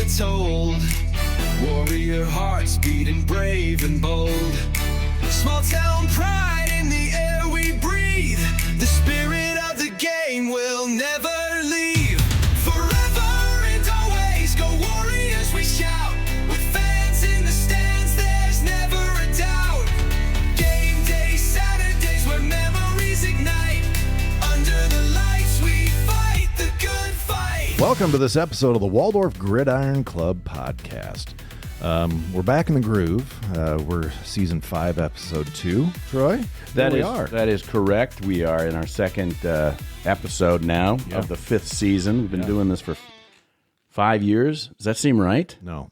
are told. Warrior hearts beating brave and bold. Small town pride in the air we breathe. The spirit of the game will never leave. Forever and always go Warriors, we shout. With fans in the stands, there's never a doubt. Game day Saturdays where memories ignite. Under the lights we fight the good fight. Welcome to this episode of the Waldorf Gridiron Club podcast. We're back in the groove. We're season 5, episode 2. Troy, That is correct. We are in our second episode now of the 5th season. We've been doing this for 5 years. Does that seem right? No,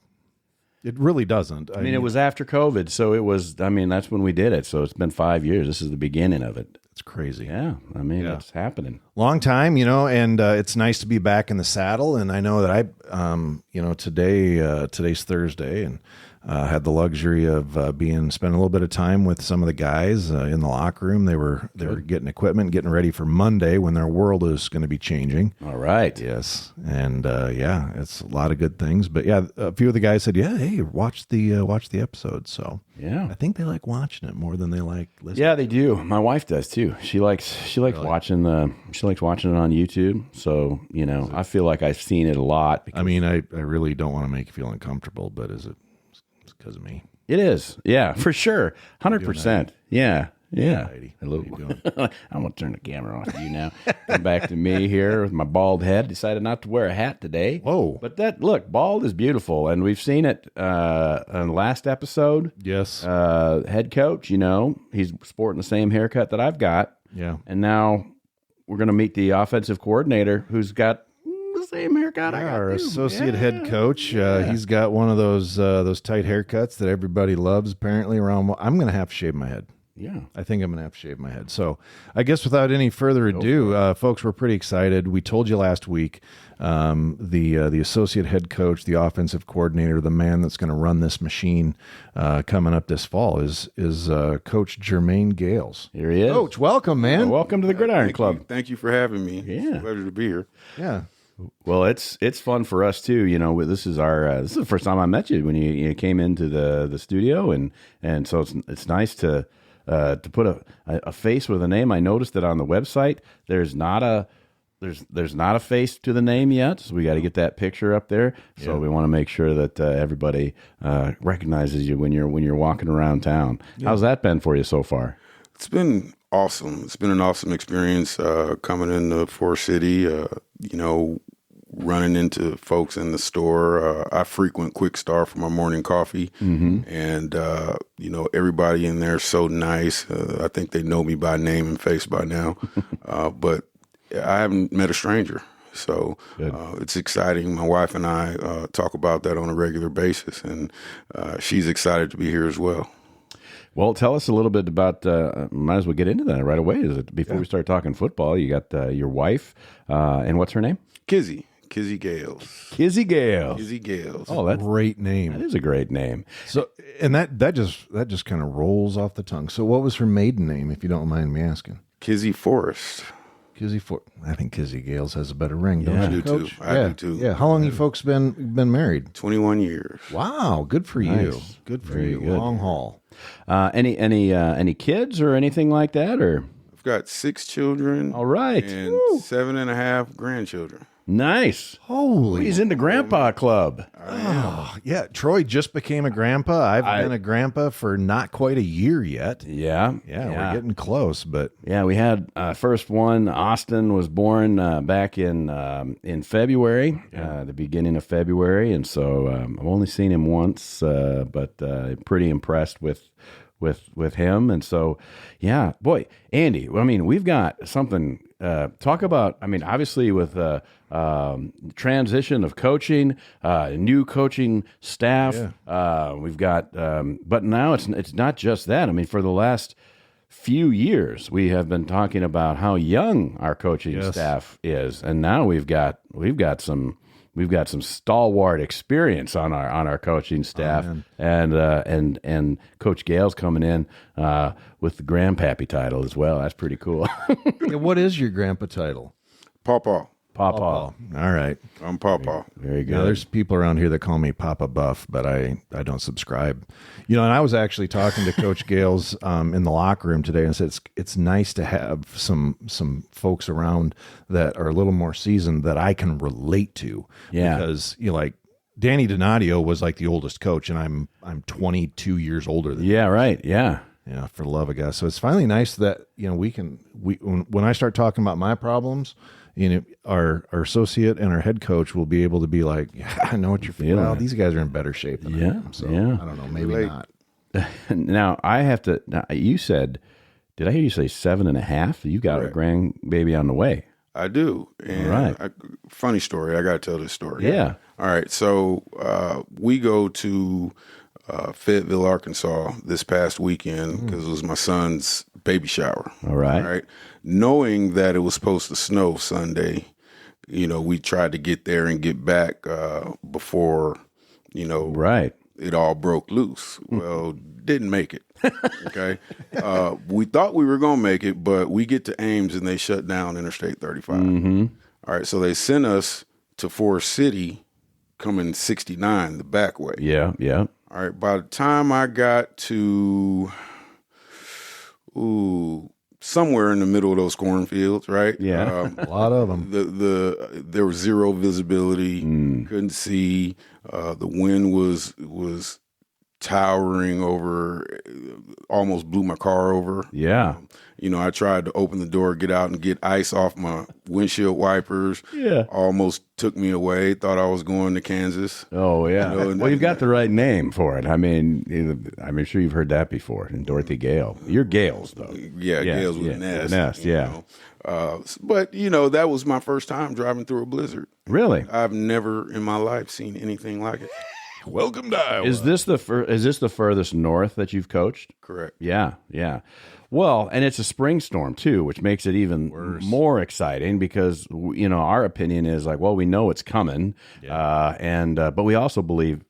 it really doesn't. I mean, it was after COVID, so it was. I mean, that's when we did it. So it's been 5 years. This is the beginning of it. It's crazy. Yeah, I mean, it's happening. Long time, and it's nice to be back in the saddle. And I know that today's Thursday, and had the luxury of spending a little bit of time with some of the guys in the locker room. They were getting equipment, getting ready for Monday when their world is going to be changing. All right. Yes, and it's a lot of good things. But yeah, a few of the guys said, "Yeah, hey, watch the episode." So yeah, I think they like watching it more than they like listening. Yeah, they do. My wife does too. She likes watching it on YouTube. So I feel like I've seen it a lot. I mean, I really don't want to make you feel uncomfortable, but is it because of me? It is. Yeah, for sure. 100%. Yeah. Heidi, Hello. I'm going to turn the camera on you now. Come back to me here with my bald head. Decided not to wear a hat today. Whoa. But bald is beautiful. And we've seen it in the last episode. Yes. Head coach, he's sporting the same haircut that I've got. Yeah. And now we're going to meet the offensive coordinator who's got the same haircut I got. Our too. associate head coach, he's got one of those tight haircuts that everybody loves. Apparently, around. I'm going to have to shave my head. Yeah, I think I'm going to have to shave my head. So, I guess without any further ado, folks, we're pretty excited. We told you last week, the associate head coach, the offensive coordinator, the man that's going to run this machine coming up this fall is Coach Jermaine Gales. Here he is. Coach, welcome, man. Welcome to the Gridiron Club. Thank you for having me. Yeah. It's a pleasure to be here. Yeah. Well, it's fun for us too. This is the first time I met you when you came into the studio, and so it's nice to put a face with a name. I noticed that on the website there's not a face to the name yet, so we got to get that picture up there. So we want to make sure that everybody recognizes you when you're walking around town. Yeah. How's that been for you so far? It's been awesome. It's been an awesome experience coming into Forest City. Running into folks in the store. I frequent Quick Star for my morning coffee, and everybody in there is so nice. I think they know me by name and face by now, but I haven't met a stranger. So it's exciting. My wife and I talk about that on a regular basis, and she's excited to be here as well. Well, tell us a little bit about, might as well get into that right away. Before we start talking football, you got your wife, and what's her name? Kizzy Gales. Kizzy Gales. Kizzy Gales. Oh, that's a great name. That is a great name. So, and that just kind of rolls off the tongue. So, what was her maiden name, if you don't mind me asking? Kizzy Forrest. I think Kizzy Gales has a better ring, don't Yeah. you, I do Coach? too. I do too. Yeah. How long you folks been married? 21 years. Wow, good for you. Nice. Good for Very you. good. Long haul. Any kids or anything like that, or? I've got 6 children. All right. And 7.5 grandchildren. Nice. Holy. He's in the Grandpa Club. Oh, yeah. Troy just became a grandpa. I've been a grandpa for not quite a year yet. Yeah. We're getting close, but Yeah, we had first one. Austin was born back in February, the beginning of February, and so I've only seen him once, but pretty impressed with him. And so, yeah, boy, Andy. I mean, we've got something. Talk about. I mean, obviously with transition of coaching, new coaching staff. We've got, but now it's not just that. I mean, for the last few years, we have been talking about how young our coaching staff is, and now we've got some stalwart experience on our coaching staff, and Coach Gales coming in with the grandpappy title as well. That's pretty cool. What is your grandpa title? Paw-Paw. Paw-Paw. All right. I'm Paw-Paw. Very good. Now, there's people around here that call me Papa Buff, but I don't subscribe. And I was actually talking to Coach Gales in the locker room today, and said it's nice to have some folks around that are a little more seasoned that I can relate to. Yeah. Because like Danny Donadio was like the oldest coach, and I'm 22 years older than him. Yeah, right. Yeah. Yeah, for the love of God. So it's finally nice that when I start talking about my problems, our associate and our head coach will be able to be like, yeah, I know what you're feeling. Well, these guys are in better shape than I am. So yeah. I don't know, maybe not. Now I have to. Now, you said, did I hear you say 7.5? You got Correct. a grandbaby on the way. I do. And Right. Funny story. I got to tell this story. Yeah. All right. So we go to Fayetteville, Arkansas this past weekend because it was my son's baby shower. All right. All right. Knowing that it was supposed to snow Sunday, we tried to get there and get back before, Right. it all broke loose. Well, didn't make it. Okay. We thought we were going to make it, but we get to Ames and they shut down Interstate 35. All right. So they sent us to Forest City coming 69 the back way. Yeah. Yeah. All right. By the time I got to somewhere in the middle of those cornfields, right? Yeah. A lot of them. There was zero visibility. Couldn't see. The wind was towering over, almost blew my car over. Yeah. I tried to open the door, get out and get ice off my windshield wipers. Yeah. Almost took me away. Thought I was going to Kansas. Oh, yeah. and- Well, you've got the right name for it. I mean, I'm sure you've heard that before. And Dorothy Gale. You're Gales, though. Yeah, Gales with an S. Nest, yeah. But, that was my first time driving through a blizzard. Really? I've never in my life seen anything like it. Welcome to Iowa. Is this the furthest north that you've coached? Correct. Yeah, yeah. Well, and it's a spring storm too, which makes it even more exciting because our opinion is like, well, we know it's coming, but we also believe,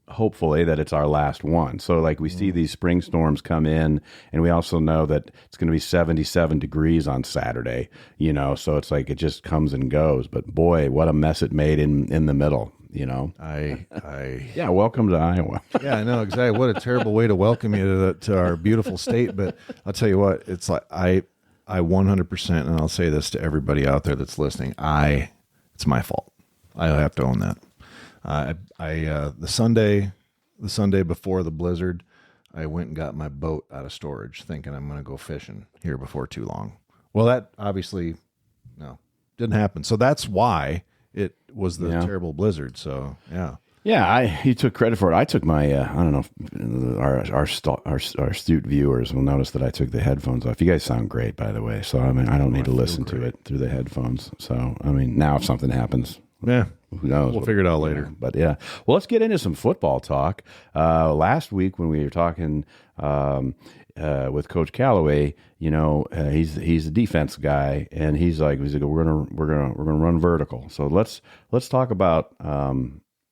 hopefully, that it's our last one. So like we see these spring storms come in, and we also know that it's going to be 77 degrees on Saturday. So it's like it just comes and goes. But boy, what a mess it made in the middle. Yeah, welcome to Iowa. Yeah, I know exactly. What a terrible way to welcome you to our beautiful state. But I'll tell you what, it's like I 100%, and I'll say this to everybody out there that's listening. It's my fault. I have to own that. The Sunday before the blizzard, I went and got my boat out of storage, thinking I'm going to go fishing here before too long. Well, that obviously didn't happen. So that's why it was the terrible blizzard. So Yeah, you took credit for it. I took my, I don't know, our astute viewers will notice that I took the headphones off. You guys sound great, by the way. So, I mean, I don't need to listen to it through the headphones. So, I mean, now if something happens, yeah, who knows? we'll figure it out later. But yeah, well, let's get into some football talk. Last week when we were talking with Coach Callaway, he's a defense guy, and he's like we're gonna run vertical. So let's talk about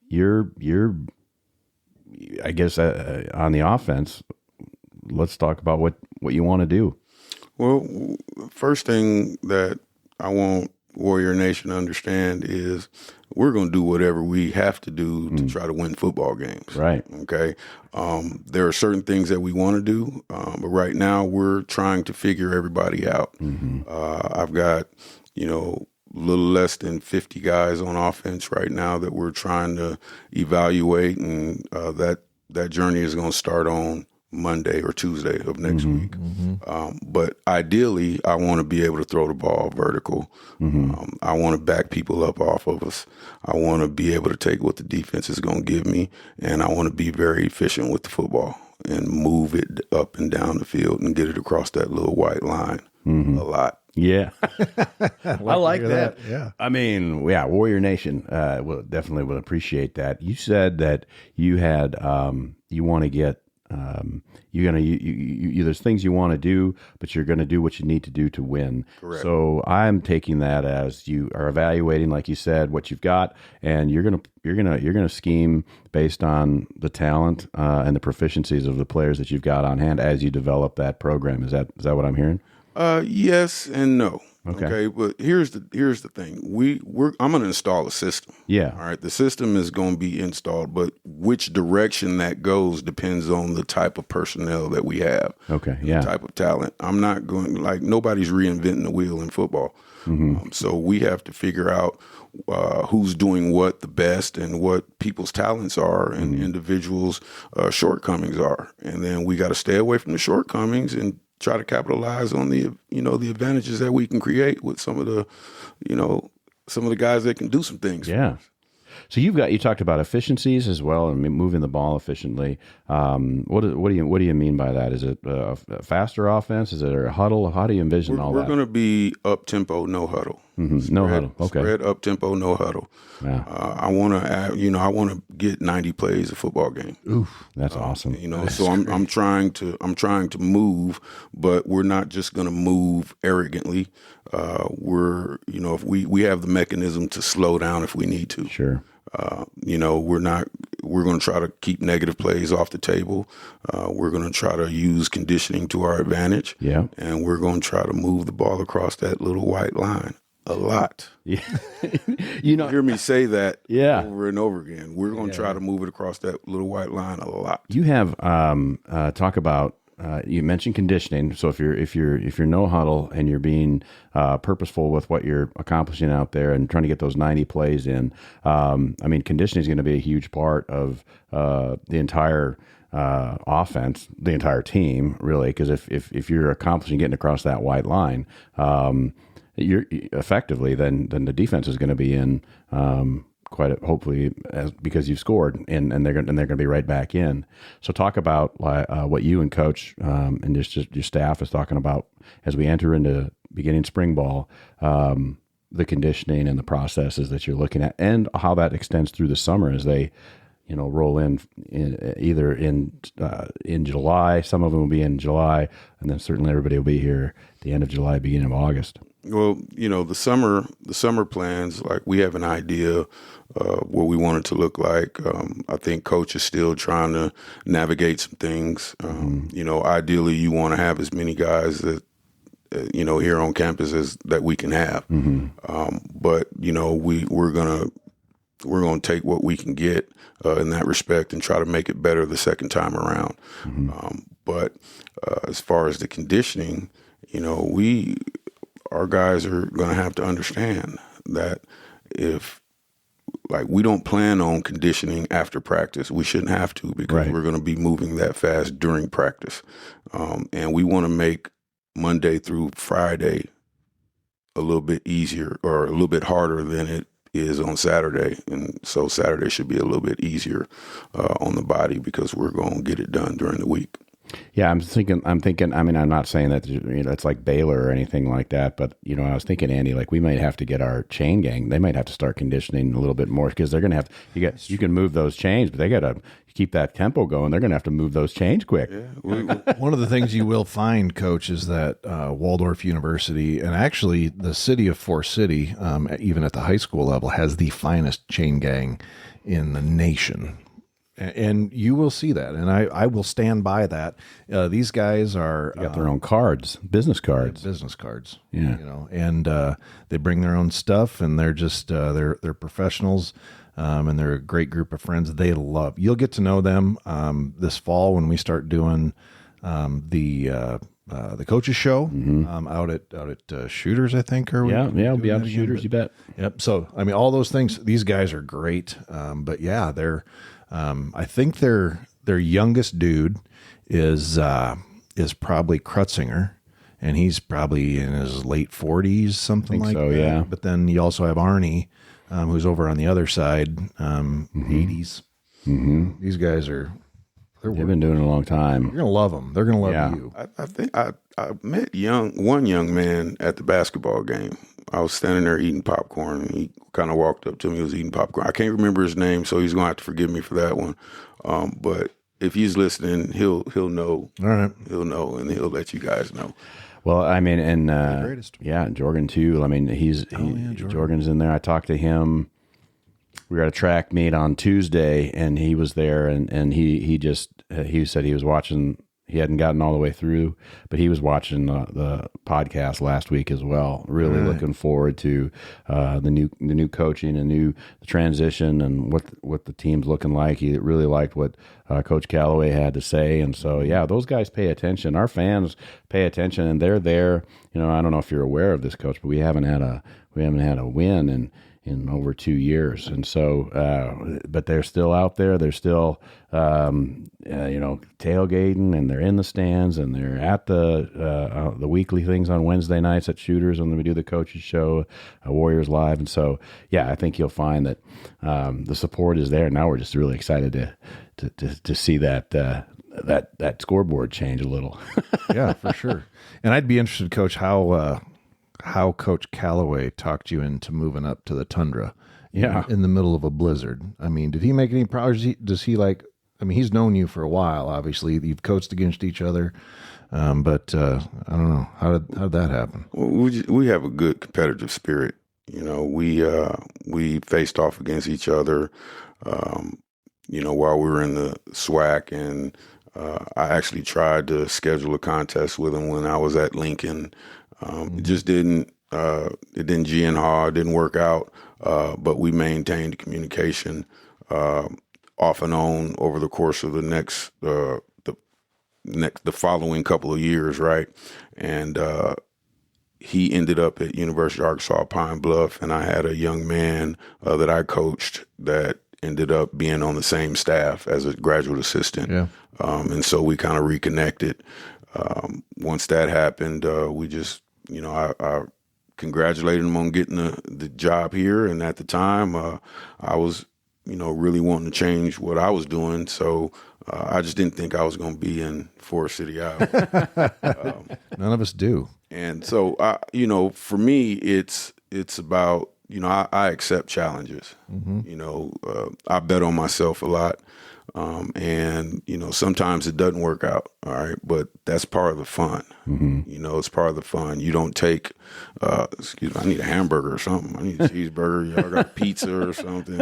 your I guess on the offense. Let's talk about what you want to do. Well, first thing that I want Warrior Nation to understand is we're going to do whatever we have to do to try to win football games. Right. Okay. There are certain things that we want to do, but right now we're trying to figure everybody out. I've got, a little less than 50 guys on offense right now that we're trying to evaluate, and that journey is going to start on Monday or Tuesday of next week. But ideally, I want to be able to throw the ball vertical. I want to back people up off of us. I want to be able to take what the defense is going to give me, and I want to be very efficient with the football and move it up and down the field and get it across that little white line a lot. Yeah, I like that. Yeah. I mean, Warrior Nation will definitely appreciate that. You said that you had you want to get there's things you want to do, but you're going to do what you need to do to win. Correct. So I'm taking that as you are evaluating, like you said, what you've got, and you're gonna scheme based on the talent and the proficiencies of the players that you've got on hand as you develop that program. Is that what I'm hearing? Yes and no. Okay, but here's the thing. I'm going to install a system. Yeah. All right. The system is going to be installed, but which direction that goes depends on the type of personnel that we have. Okay. And Yeah. the type of talent. I'm not going nobody's reinventing the wheel in football. So we have to figure out who's doing what the best and what people's talents are and individuals' shortcomings are, and then we got to stay away from the shortcomings and try to capitalize on the advantages that we can create with some of the guys that can do some things. Yeah. So you talked about efficiencies as well and moving the ball efficiently. What do you mean by that? Is it a faster offense? Is it a huddle? How do you envision all that? We're going to be up tempo, no huddle. No huddle. Okay. Spread up tempo, no huddle. Yeah. I want to get 90 plays a football game. Oof, that's awesome. So I'm trying to move, but we're not just going to move arrogantly. If we have the mechanism to slow down if we need to. Sure. We're going to try to keep negative plays off the table. We're going to try to use conditioning to our advantage. Yeah. And we're going to try to move the ball across that little white line a lot. Yeah. You hear me say that Yeah. over and over again. We're going to try to move it across that little white line a lot. You have talk about you mentioned conditioning. So if you're no huddle and you're being purposeful with what you're accomplishing out there and trying to get those 90 plays in, conditioning is going to be a huge part of the entire offense, the entire team, really. Because if you're accomplishing getting across that white line, you're effectively then the defense is going to be in hopefully because you've scored and they're going to be right back in. So talk about what you and coach and just your staff is talking about as we enter into beginning spring ball, the conditioning and the processes that you're looking at and how that extends through the summer as they roll in either in July. Some of them will be in July, and then certainly everybody will be here at the end of July, beginning of August. Well, the summer plans, like we have an idea what we want it to look like. I think coach is still trying to navigate some things. Ideally you want to have as many guys that, here on campus as that we can have. But we're going to take what we can get in that respect and try to make it better the second time around. But as far as the conditioning, our guys are going to have to understand that if we don't plan on conditioning after practice, we shouldn't have to because we're going to be moving that fast during practice. And we want to make Monday through Friday a little bit easier or a little bit harder than it is on Saturday. And so Saturday should be a little bit easier on the body because we're going to get it done during the week. Yeah, I'm thinking, I'm not saying that, it's like Baylor or anything like that, but, I was thinking, Andy, we might have to get our chain gang. They might have to start conditioning a little bit more because they're going to have you can move those chains, but they got to keep that tempo going. They're going to have to move those chains quick. Yeah. One of the things you will find, Coach, is that Waldorf University and actually the city of Forest City, even at the high school level, has the finest chain gang in the nation. And you will see that, and I will stand by that. These guys are They got their own cards, business cards. Yeah. And they bring their own stuff, and they're just they're professionals, and they're a great group of friends. You'll get to know them this fall when we start doing the coaches show out at Shooters, I think. We'll be out at Shooters. You bet. Yep. So all those things. These guys are great, but yeah, they're. I think their youngest dude is probably Krutzinger, and he's probably in his late 40s, something like that. Yeah. But then you also have Arnie, who's over on the other side, 80s. These guys They've been doing it a long time. You're gonna love them. They're gonna love you. I think I met one young man at the basketball game. I was standing there eating popcorn, and he kind of walked up to me. He was eating popcorn. I can't remember his name, so he's gonna have to forgive me for that one. But if he's listening, he'll know. All right, he'll know, and he'll let you guys know. Well, and greatest. Yeah, Jorgen too. Jorgen's in there. I talked to him. We were at a track meet on Tuesday, and he was there, and he said he was watching he hadn't gotten all the way through, but he was watching the podcast last week as well. Really looking forward to the new coaching and the transition and what the team's looking like. He really liked what Coach Callaway had to say, and so those guys pay attention. Our fans pay attention, and they're there. You know, I don't know if you're aware of this, Coach, but we haven't had a win in over 2 years, and so but they're still out there. They're still tailgating, and they're in the stands, and they're at the weekly things on Wednesday nights at Shooters when we do the coaches show, Warriors Live, and so I think you'll find that the support is there. Now we're just really excited to see that scoreboard change a little. Yeah, for sure. And I'd be interested, Coach, how Coach Callaway talked you into moving up to the Tundra in the middle of a blizzard. I mean, did he make any progress? Does he he's known you for a while, obviously. You've coached against each other, but I don't know. How did that happen? Well, we have a good competitive spirit. You know, we faced off against each other, while we were in the SWAC, and I actually tried to schedule a contest with him when I was at Lincoln. It just didn't G and haw, didn't work out, but we maintained communication off and on over the course of the following couple of years, right? And he ended up at University of Arkansas Pine Bluff, and I had a young man that I coached that ended up being on the same staff as a graduate assistant. Yeah. And so we kind of reconnected. Once that happened, we just, I congratulated him on getting the job here. And at the time, I was, really wanting to change what I was doing. So I just didn't think I was going to be in Forest City, Iowa. None of us do. And so, for me, it's about, I accept challenges. Mm-hmm. I bet on myself a lot. And sometimes it doesn't work out. All right. But that's part of the fun. Mm-hmm. It's part of the fun. You don't take, excuse me, I need a hamburger or something. I need a cheeseburger. Y'all got pizza or something.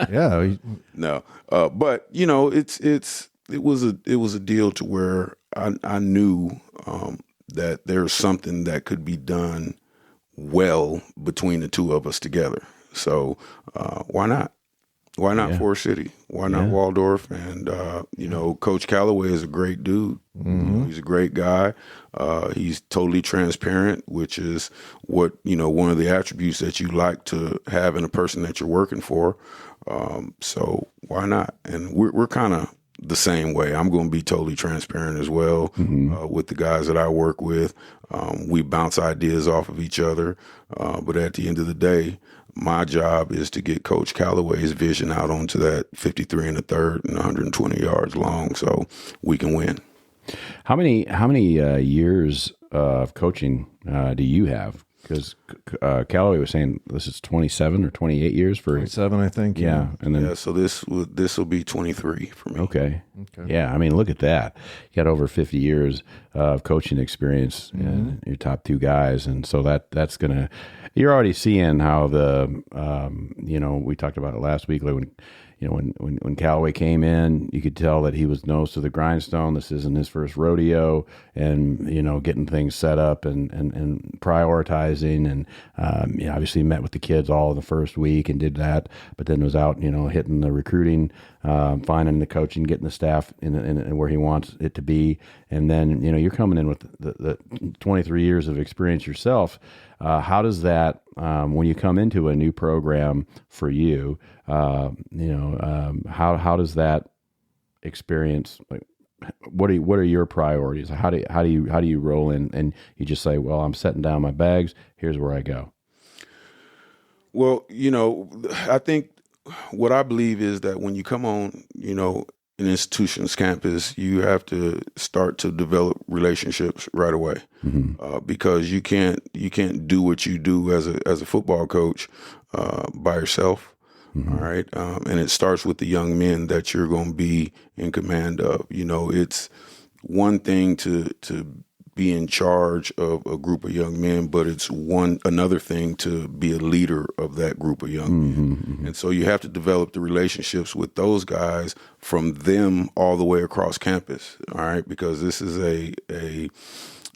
Yeah. No. But it was a deal to where I knew, that there's something that could be done well between the two of us together. So, why not? Why not Forest City? Why not Waldorf? And, Coach Callaway is a great dude. Mm-hmm. He's a great guy. He's totally transparent, which is what, one of the attributes that you like to have in a person that you're working for. So why not? And we're kind of the same way. I'm going to be totally transparent as well with the guys that I work with. We bounce ideas off of each other. But at the end of the day, my job is to get Coach Callaway's vision out onto that 53 and a third and 120 yards long so we can win. How many years of coaching do you have? Because Callaway was saying this is 27 or 28 years for 27, I think. Yeah, and then so this will be 23 for me. Okay. Yeah, I mean, look at that. You got over 50 years of coaching experience, and your top two guys, and so that's gonna. You're already seeing how we talked about it last week, like when Callaway came in, you could tell that he was nose to the grindstone. This isn't his first rodeo, and getting things set up and prioritizing, and obviously met with the kids all in the first week and did that, but then was out hitting the recruiting, finding the coaching, getting the staff in where he wants it to be, and then you're coming in with the 23 years of experience yourself. How does that when you come into a new program for you? How does that experience? Like, what are your priorities? How do you roll in and you just say, well, I'm setting down my bags. Here's where I go. Well, I think what I believe is that when you come on, an institution's campus, you have to start to develop relationships right away, because you can't do what you do as a football coach by yourself. All right, and it starts with the young men that you're going to be in command of. It's one thing to be in charge of a group of young men, but it's another thing to be a leader of that group of young men. And so you have to develop the relationships with those guys from them all the way across campus. All right. Because this is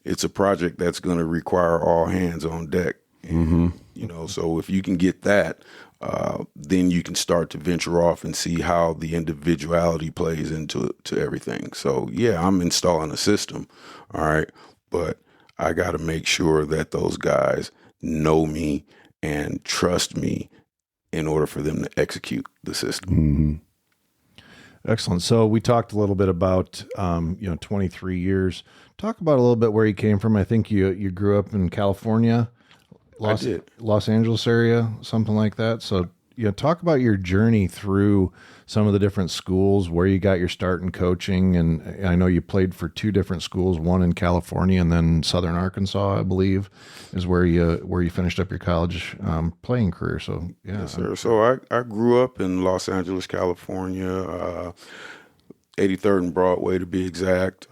it's a project that's going to require all hands on deck. And, so if you can get that, then you can start to venture off and see how the individuality plays into everything. So, yeah, I'm installing a system, all right, but I got to make sure that those guys know me and trust me in order for them to execute the system. Excellent. So we talked a little bit about, 23 years. Talk about a little bit where you came from. I think you grew up in California. I did. Los Angeles area, something like that. So, talk about your journey through some of the different schools, where you got your start in coaching. And I know you played for 2 different schools, one in California and then Southern Arkansas, I believe, is where you finished up your college playing career. So, yeah. Yes, sir. So I grew up in Los Angeles, California, 83rd and Broadway to be exact.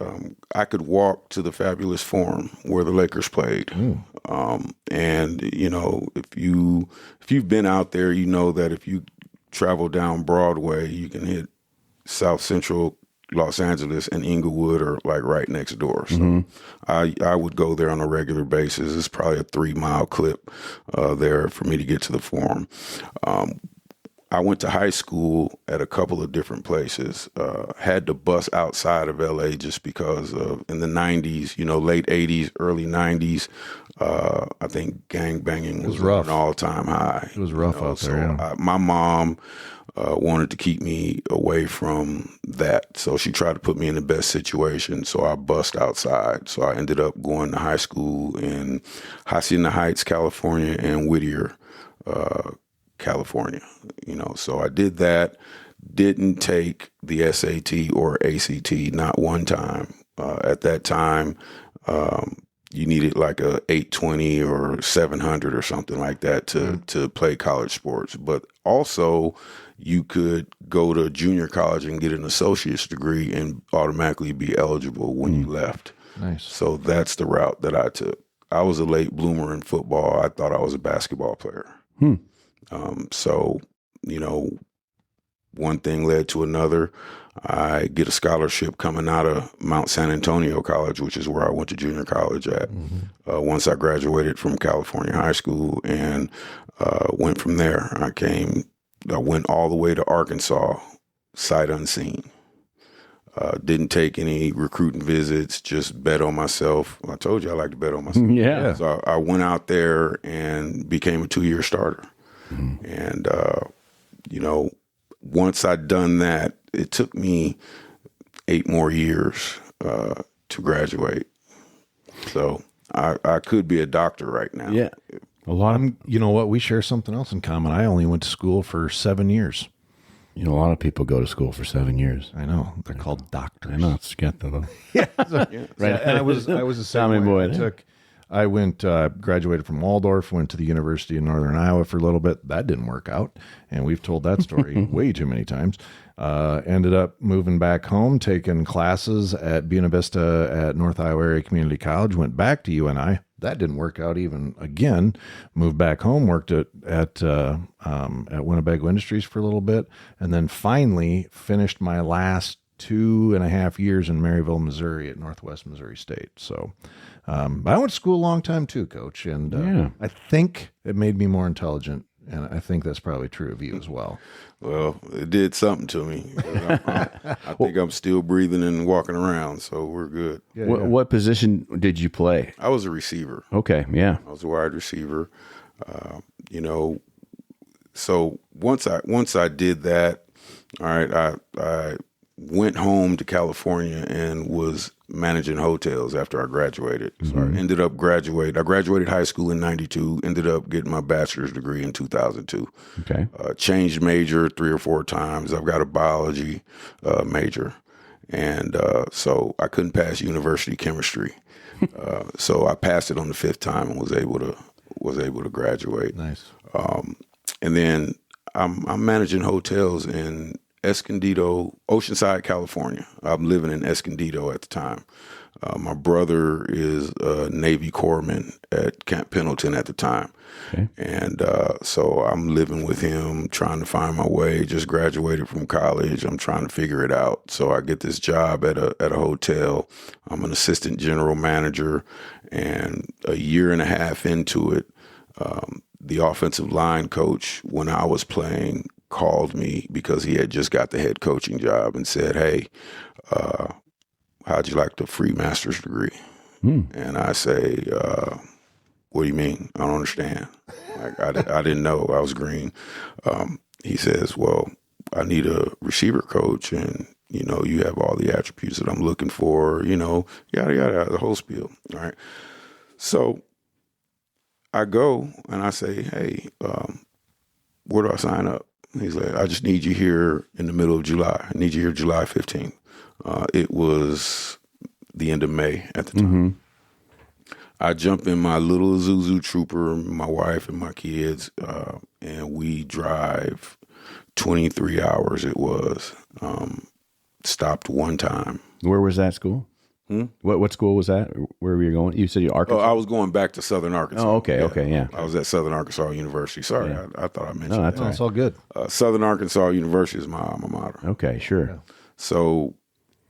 I could walk to the Fabulous Forum where the Lakers played. And if you've been out there, you know that if you travel down Broadway, you can hit South Central Los Angeles and Inglewood are like right next door. So I would go there on a regular basis. It's probably a 3-mile clip there for me to get to the Forum. I went to high school at a couple of different places, had to bus outside of LA just because in the 90s, late 80s, early 90s, I think gang banging was rough. An all-time high. It was rough out there. So my mom wanted to keep me away from that. So she tried to put me in the best situation. So I bussed outside. So I ended up going to high school in Hacienda Heights, California, and Whittier, California. So I did that. Didn't take the SAT or ACT, not one time. At that time, you needed like a 820 or 700 or something like that to play college sports. But also, you could go to junior college and get an associate's degree and automatically be eligible when you left. Nice. So that's the route that I took. I was a late bloomer in football. I thought I was a basketball player. So, one thing led to another. I get a scholarship coming out of Mount San Antonio College, which is where I went to junior college at. Once I graduated from California high school and went from there. I went all the way to Arkansas, sight unseen. Didn't take any recruiting visits, just bet on myself. I told you I like to bet on myself. Yeah. So I went out there and became a 2-year starter. And, once I'd done that, it took me 8 more years to graduate. So I could be a doctor right now. Yeah. A lot of, You know what? We share something else in common. I only went to school for 7 years. a lot of people go to school for 7 years. I know. They're called doctors. I know. It's get though. Right. And I was the same Tommy way. boy. I went, graduated from Waldorf, went to the University of Northern Iowa for a little bit. That didn't work out. And we've told that story way too many times. Ended up moving back home, taking classes at Buena Vista at North Iowa Area Community College, went back to UNI. That didn't work out even again. Moved back home, worked at Winnebago Industries for a little bit, and then finally finished my last 2.5 years in Maryville, Missouri at Northwest Missouri State. So I went to school a long time too, Coach, and I think it made me more intelligent, and I think that's probably true of you as well. Well, it did something to me. I think I'm still breathing and walking around, so we're good. Yeah, What position did you play? I was a receiver. Okay. Yeah. I was a wide receiver. So once I did that, all right, I went home to California and was managing hotels after I graduated. So I ended up graduating. I graduated high school in 92, ended up getting my bachelor's degree in 2002. Okay. Changed major 3 or 4 times. I've got a biology major. And so I couldn't pass university chemistry. So I passed it on the 5th time and was able to graduate. Nice. And then I'm managing hotels in Escondido, Oceanside, California. I'm living in Escondido at the time. My brother is a Navy corpsman at Camp Pendleton at the time. Okay. And so I'm living with him, trying to find my way. Just graduated from college. I'm trying to figure it out. So I get this job at a hotel. I'm an assistant general manager. And a year and a half into it, the offensive line coach, when I was playing, called me because he had just got the head coaching job and said, "Hey, how'd you like the free master's degree?" And I say, "What do you mean? I don't understand." Like, I didn't know. I was green. He says, "Well, I need a receiver coach, and you have all the attributes that I'm looking for. Yada yada, the whole spiel." All right. So I go and I say, "Hey, where do I sign up?" He's like, "I just need you here in the middle of July. I need you here July 15th. It was the end of May at the time. I jump in my little Isuzu Trooper, my wife and my kids, and we drive 23 hours it was. Stopped one time. Where was that school? What school was that? Where were you going? You said you Arkansas? I was going back to Southern Arkansas. Oh, okay, okay, yeah. I was at Southern Arkansas University. Sorry, I thought I mentioned No, that's that. all right. It's all good. Southern Arkansas University is my alma mater. Okay, sure. So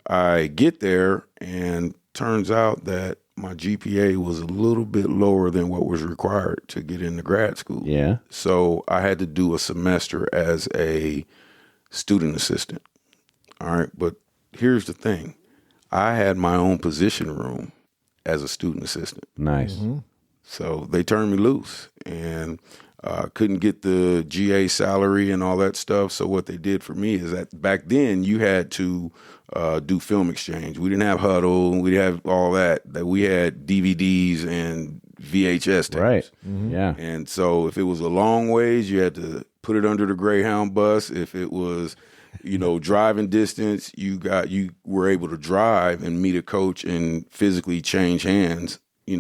I get there, and turns out that my GPA was a little bit lower than what was required to get into grad school. Yeah. So I had to do a semester as a student assistant. All right. But here's the thing. I had my own position room as a student assistant. Nice. So they turned me loose, and couldn't get the GA salary and all that stuff. So what they did for me is that back then you had to do film exchange. We didn't have Huddle. We didn't have all that. That we had DVDs and VHS tapes. Right. Yeah. And so if it was a long ways, you had to put it under the Greyhound bus. If it was, driving distance, you were able to drive and meet a coach and physically change hands, do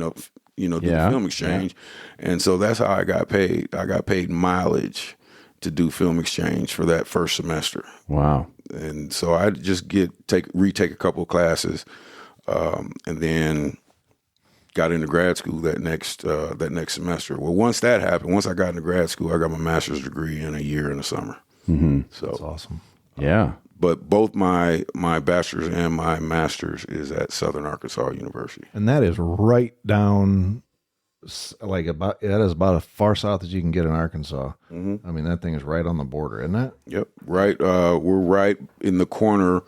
the film exchange. And so that's how I got paid. I got paid mileage to do film exchange for that first semester. Wow. And so I just retake a couple of classes, and then got into grad school that next semester. Well, once that happened, once I got into grad school, I got my master's degree in a year in the summer. So That's awesome. Yeah. But both my bachelor's and my master's is at Southern Arkansas University. And that is right down, that is about as far south as you can get in Arkansas. I mean, that thing is right on the border, isn't it? Yep, right. We're right in the corner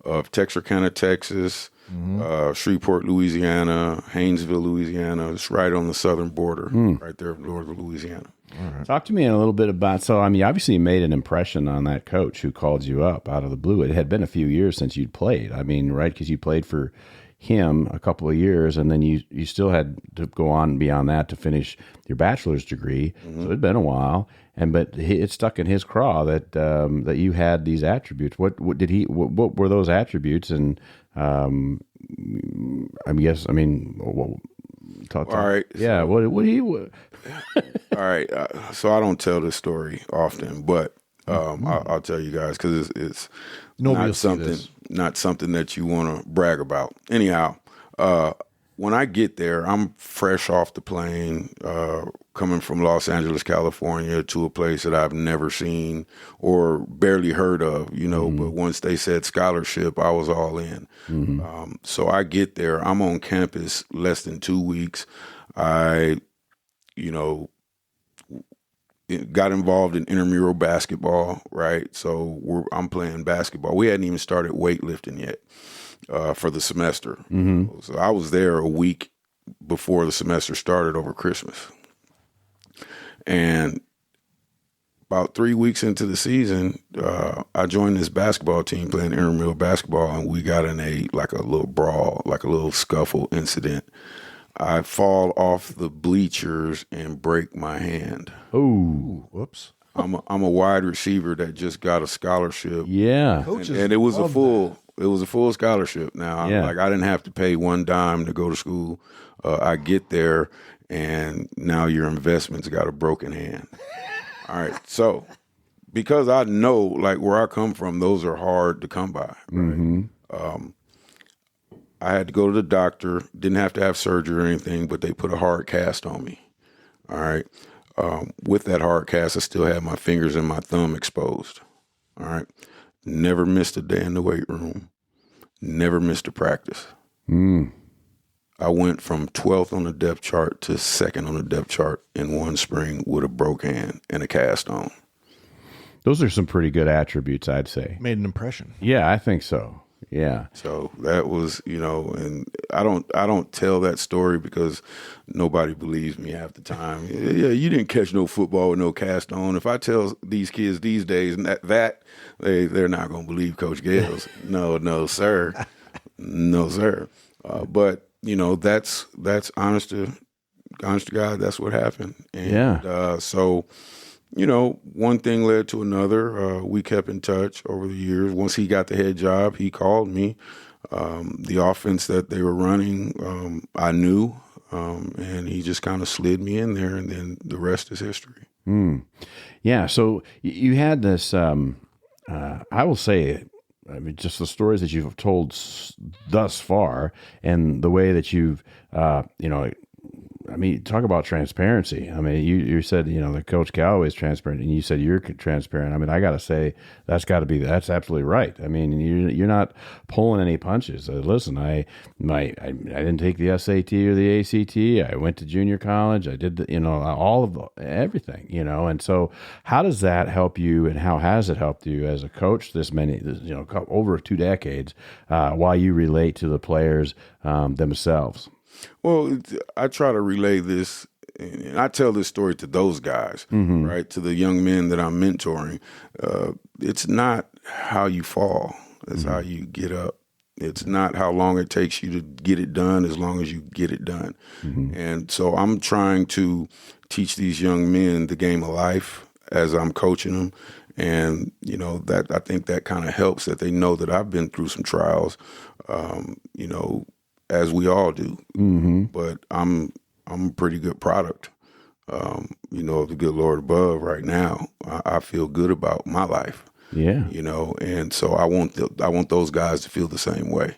of Texarkana, Texas, Shreveport, Louisiana, Haynesville, Louisiana. It's right on the southern border, right there north of Louisiana. Talk to me a little bit about, obviously you made an impression on that coach who called you up out of the blue. It had been a few years since you'd played. I mean, right? Because you played for him a couple of years, and then you still had to go on beyond that to finish your bachelor's degree. So it'd been a while, but it stuck in his craw that that you had these attributes. What were those attributes? And talk. All right. Yeah. What do you? All right. So I don't tell this story often, but I'll tell you guys because it's Nobody will not see something this. not something that you want to brag about. Anyhow, when I get there, I'm fresh off the plane, coming from Los Angeles, California, to a place that I've never seen or barely heard of, but once they said scholarship, I was all in. So I get there, I'm on campus less than 2 weeks. I, got involved in intramural basketball, right? So I'm playing basketball. We hadn't even started weightlifting yet for the semester. So I was there a week before the semester started over Christmas. And about 3 weeks into the season, I joined this basketball team playing intramural basketball, and we got in a little brawl, like a little scuffle incident. I fall off the bleachers and break my hand. Oh, Whoops. I'm a wide receiver that just got a scholarship. yeah. And it was a full scholarship. Now, Yeah. I didn't have to pay one dime to go to school. I get there, and now your investment's got a broken hand. All right, so because I know where I come from, those are hard to come by. Right? I had to go to the doctor. Didn't have to have surgery or anything, but they put a hard cast on me. All right. With that hard cast, I still had my fingers and my thumb exposed. All right. Never missed a day in the weight room. Never missed a practice. I went from 12th on the depth chart to 2nd on the depth chart in one spring with a broke hand and a cast on. Those are some pretty good attributes, I'd say. Made an impression. Yeah, I think so. Yeah. So that was, and I don't tell that story because nobody believes me half the time. Yeah, you didn't catch no football with no cast on. If I tell these kids these days that they're not going to believe Coach Gales. No, sir. No, sir. But that's honest to God. That's what happened. And, so, one thing led to another. We kept in touch over the years. Once he got the head job, he called me. The offense that they were running, I knew, and he just kind of slid me in there, and then the rest is history. Yeah. So you had this. I will say, just the stories that you've told thus far, and the way that you've, talk about transparency. You said, that Coach Callaway is transparent, and you said you're transparent. I got to say, that's absolutely right. You're not pulling any punches. Listen, I didn't take the SAT or the ACT. I went to junior college. I did all of everything, and so how does that help you, and how has it helped you as a coach over 2 decades, while you relate to the players themselves? Well, I try to relay this, and I tell this story to those guys, right, to the young men that I'm mentoring. It's not how you fall. It's how you get up. It's not how long it takes you to get it done, as long as you get it done. And so I'm trying to teach these young men the game of life as I'm coaching them. And, that I think that kind of helps, that they know that I've been through some trials, as we all do. But I'm a pretty good product, of the good Lord above right now. I feel good about my life. Yeah. And so I want those guys to feel the same way.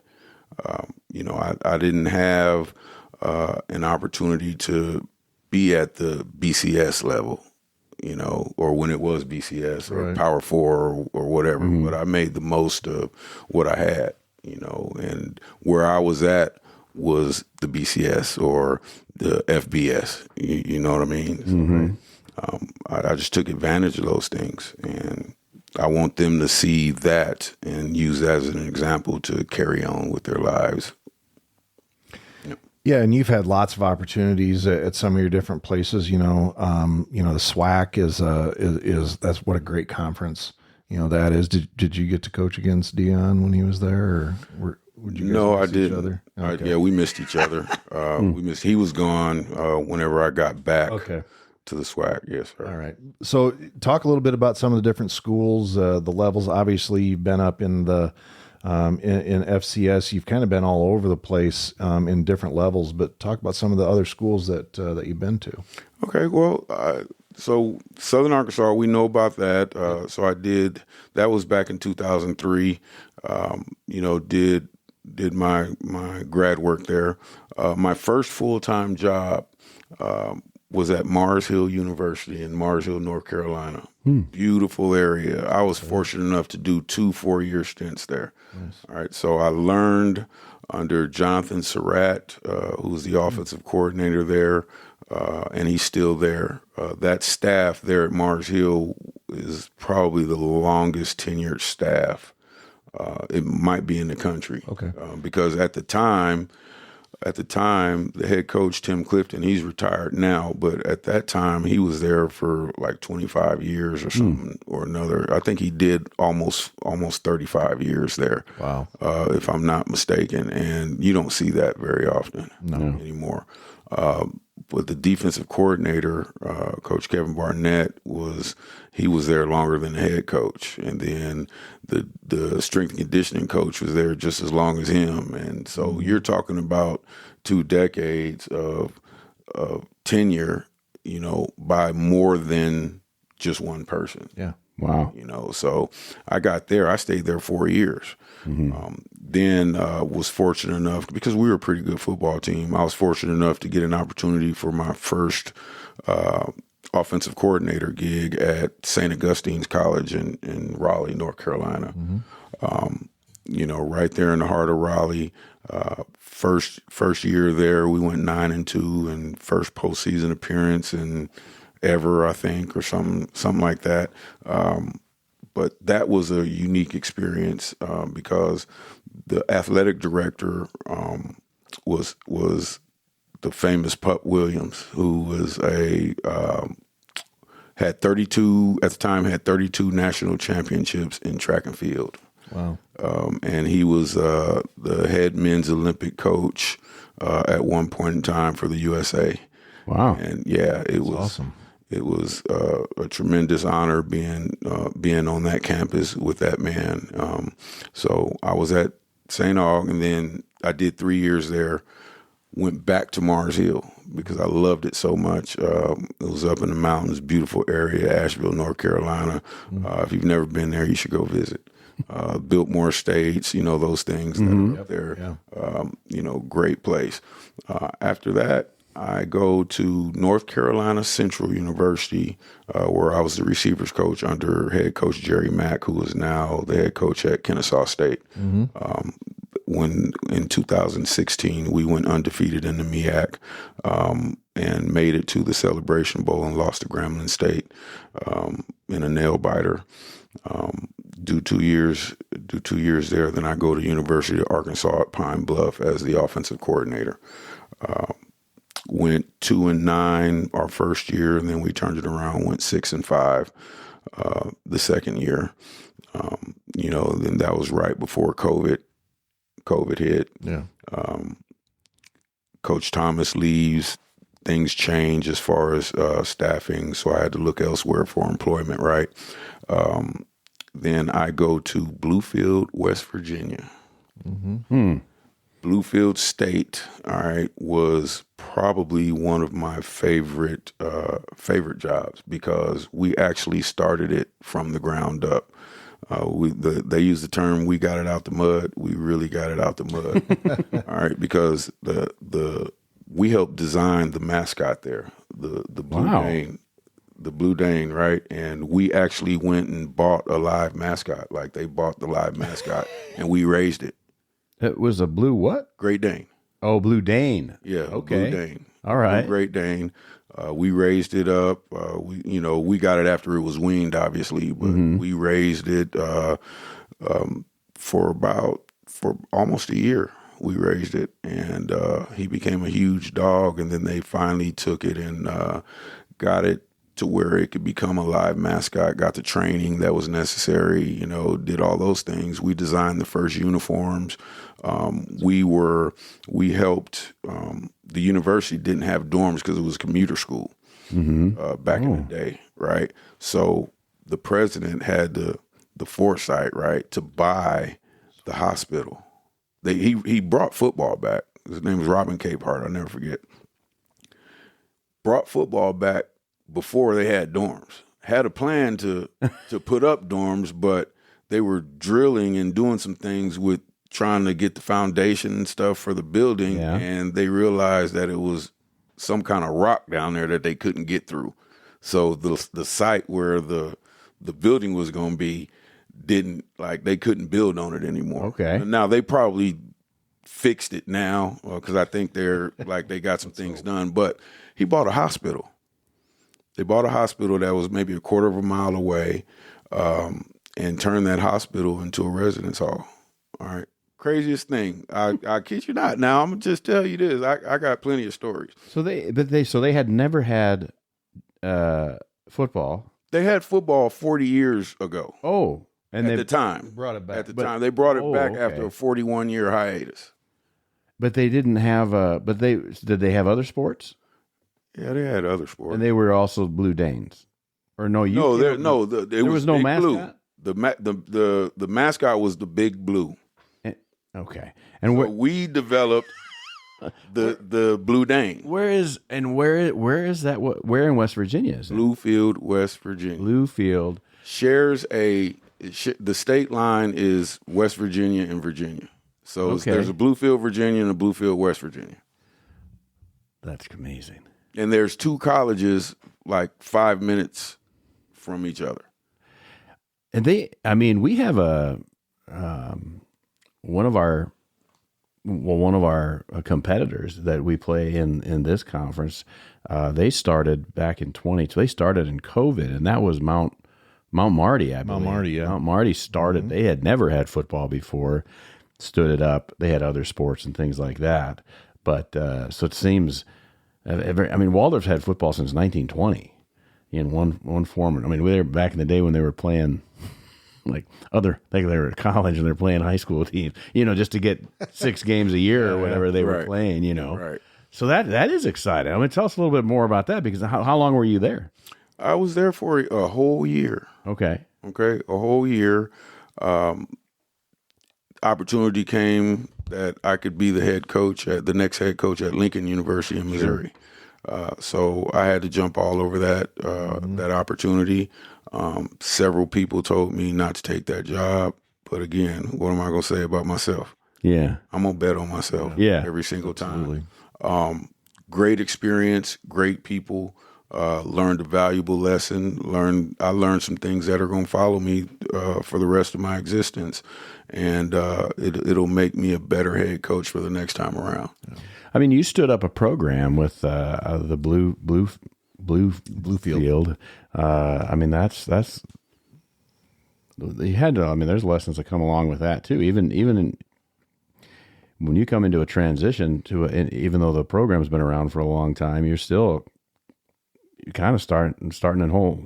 I didn't have an opportunity to be at the BCS level, or when it was BCS or Power 4 or whatever, but I made the most of what I had. And where I was at was the BCS or the FBS. You know what I mean? So, I just took advantage of those things, and I want them to see that and use that as an example to carry on with their lives. Yeah, and you've had lots of opportunities at some of your different places. The SWAC is that's what a great conference. That is. Did you get to coach against Dion when he was there, or would you guys No, I miss each didn't. other? Okay. Yeah, we missed each other. He was gone whenever I got back to the SWAC. Yes, sir. All right. So talk a little bit about some of the different schools, the levels. Obviously, you've been up in the in FCS. You've kind of been all over the place in different levels, but talk about some of the other schools that you've been to. Okay. Well, so Southern Arkansas, we know about that. So I did. That was back in 2003. Did my grad work there. My first full-time job was at Mars Hill University in Mars Hill, North Carolina. Beautiful area. I was fortunate enough to do 2 4-year stints there. Nice. All right. So I learned under Jonathan Surratt, who's the offensive coordinator there, and he's still there. That staff there at Mars Hill is probably the longest tenured staff. It might be in the country. Okay. Because at the time, the head coach, Tim Clifton, he's retired now, but at that time he was there for like 25 years or something or another. I think he did almost 35 years there. Wow. If I'm not mistaken. And you don't see that very often anymore. But the defensive coordinator, Coach Kevin Barnett, was there longer than the head coach. And then the strength and conditioning coach was there just as long as him. And so you're talking about 2 decades of tenure, by more than just one person. Yeah. Wow. You know, so I got there. I stayed there 4 years. Then was fortunate enough, because we were a pretty good football team, I was fortunate enough to get an opportunity for my first offensive coordinator gig at St. Augustine's College in Raleigh, North Carolina. You know, right there in the heart of Raleigh. First year there, we went 9-2, and first postseason appearance in ever, I think, or something like that. But that was a unique experience because the athletic director was the famous Pup Williams, who was had 32 at the time, had 32 national championships in track and field. Wow. And he was the head men's Olympic coach at one point in time for the USA. Wow. And yeah, it was awesome. It was a tremendous honor being on that campus with that man. So I was at St. Aug, and then I did 3 years there. Went back to Mars Hill because I loved it so much. It was up in the mountains, beautiful area, Asheville, North Carolina. If you've never been there, you should go visit. Biltmore Estates, you know, those things that are up there. Yeah. You know, great place. After that, I go to North Carolina Central University, where I was the receivers coach under head coach Jerry Mack, who is now the head coach at Kennesaw State. When in 2016 we went undefeated in the MEAC and made it to the Celebration Bowl and lost to Grambling State in a nail biter. Do 2 years there. Then I go to University of Arkansas at Pine Bluff as the offensive coordinator. Went 2-9 our first year, and then we turned it around, went 6-5 the second year. You know, then that was right before COVID hit. Yeah. Coach Thomas leaves. Things change as far as staffing, so I had to look elsewhere for employment, right? Then I go to Bluefield, West Virginia. Bluefield State, all right, was probably one of my favorite jobs because we actually started it from the ground up. They use the term "we got it out the mud." We really got it out the mud, all right, because we helped design the mascot there, the Blue Dane. The Blue Dane, right? And we actually went and bought a live mascot. Like they bought the live mascot and we raised it. It was a blue what? Great Dane. Oh, Blue Dane. Yeah. Okay. Blue Dane. All right. Blue Great Dane. We raised it up. We got it after it was weaned, obviously, but we raised it for almost a year. We raised it, and he became a huge dog. And then they finally took it and got it to where it could become a live mascot, got the training that was necessary, you know, did all those things. We designed the first uniforms. We helped, the university didn't have dorms because it was a commuter school back in the day, right? So the president had the foresight, right, to buy the hospital. He brought football back. His name was Robin Capehart, I'll never forget. Brought football back before they had dorms. Had a plan to put up dorms, but they were drilling and doing some things with trying to get the foundation and stuff for the building, and they realized that it was some kind of rock down there that they couldn't get through. So the site where the building was going to be they couldn't build on it anymore. Okay. And now they probably fixed it now because I think they got some things done. But he bought a hospital. They bought a hospital that was maybe a quarter of a mile away and turned that hospital into a residence hall. All right. Craziest thing. I kid you not. Now, I'm going to just tell you this. I got plenty of stories. So they had never had football. They had football 40 years ago. Oh. And at the time. Brought it back. At the time. They brought it back after a 41-year hiatus. But they didn't have did they have other sports? Yeah, they had other sports. And they were also Blue Danes. Or no, there was no Big mascot? Blue. The mascot was the Big Blue. Okay. And we developed The Blue Dane. Where is that? Where in West Virginia is it? Bluefield, West Virginia. Bluefield. Shares the state line is West Virginia and Virginia. So there's a Bluefield, Virginia, and a Bluefield, West Virginia. That's amazing. And there's two colleges like 5 minutes from each other. And we have one of our competitors that we play in this conference. They started back in 20. So they started in COVID, and that was Mount Marty, I believe. Mount Marty, yeah. Mount Marty started. Mm-hmm. They had never had football before. Stood it up. They had other sports and things like that. But so it seems. Waldorf's had football since 1920 in one form. I mean, they were back in the day when they were playing they were at college and they're playing high school teams, just to get 6 games a year or whatever they were playing, Right. So that is exciting. I mean, tell us a little bit more about that, because how long were you there? I was there for a whole year. Okay. A whole year. Opportunity came that I could be the next head coach at Lincoln University in Missouri. So I had to jump all over that opportunity. Several people told me not to take that job, but again, what am I going to say about myself? Yeah, I'm going to bet on myself. Yeah, every single time. Great experience, great people. Learned a valuable lesson. I learned some things that are going to follow me for the rest of my existence, and it'll make me a better head coach for the next time around. Yeah. I mean, you stood up a program with the Bluefield. I mean, that's you had to. I mean, there's lessons that come along with that too. Even when you come into a transition even though the program's been around for a long time, you're kind of starting a whole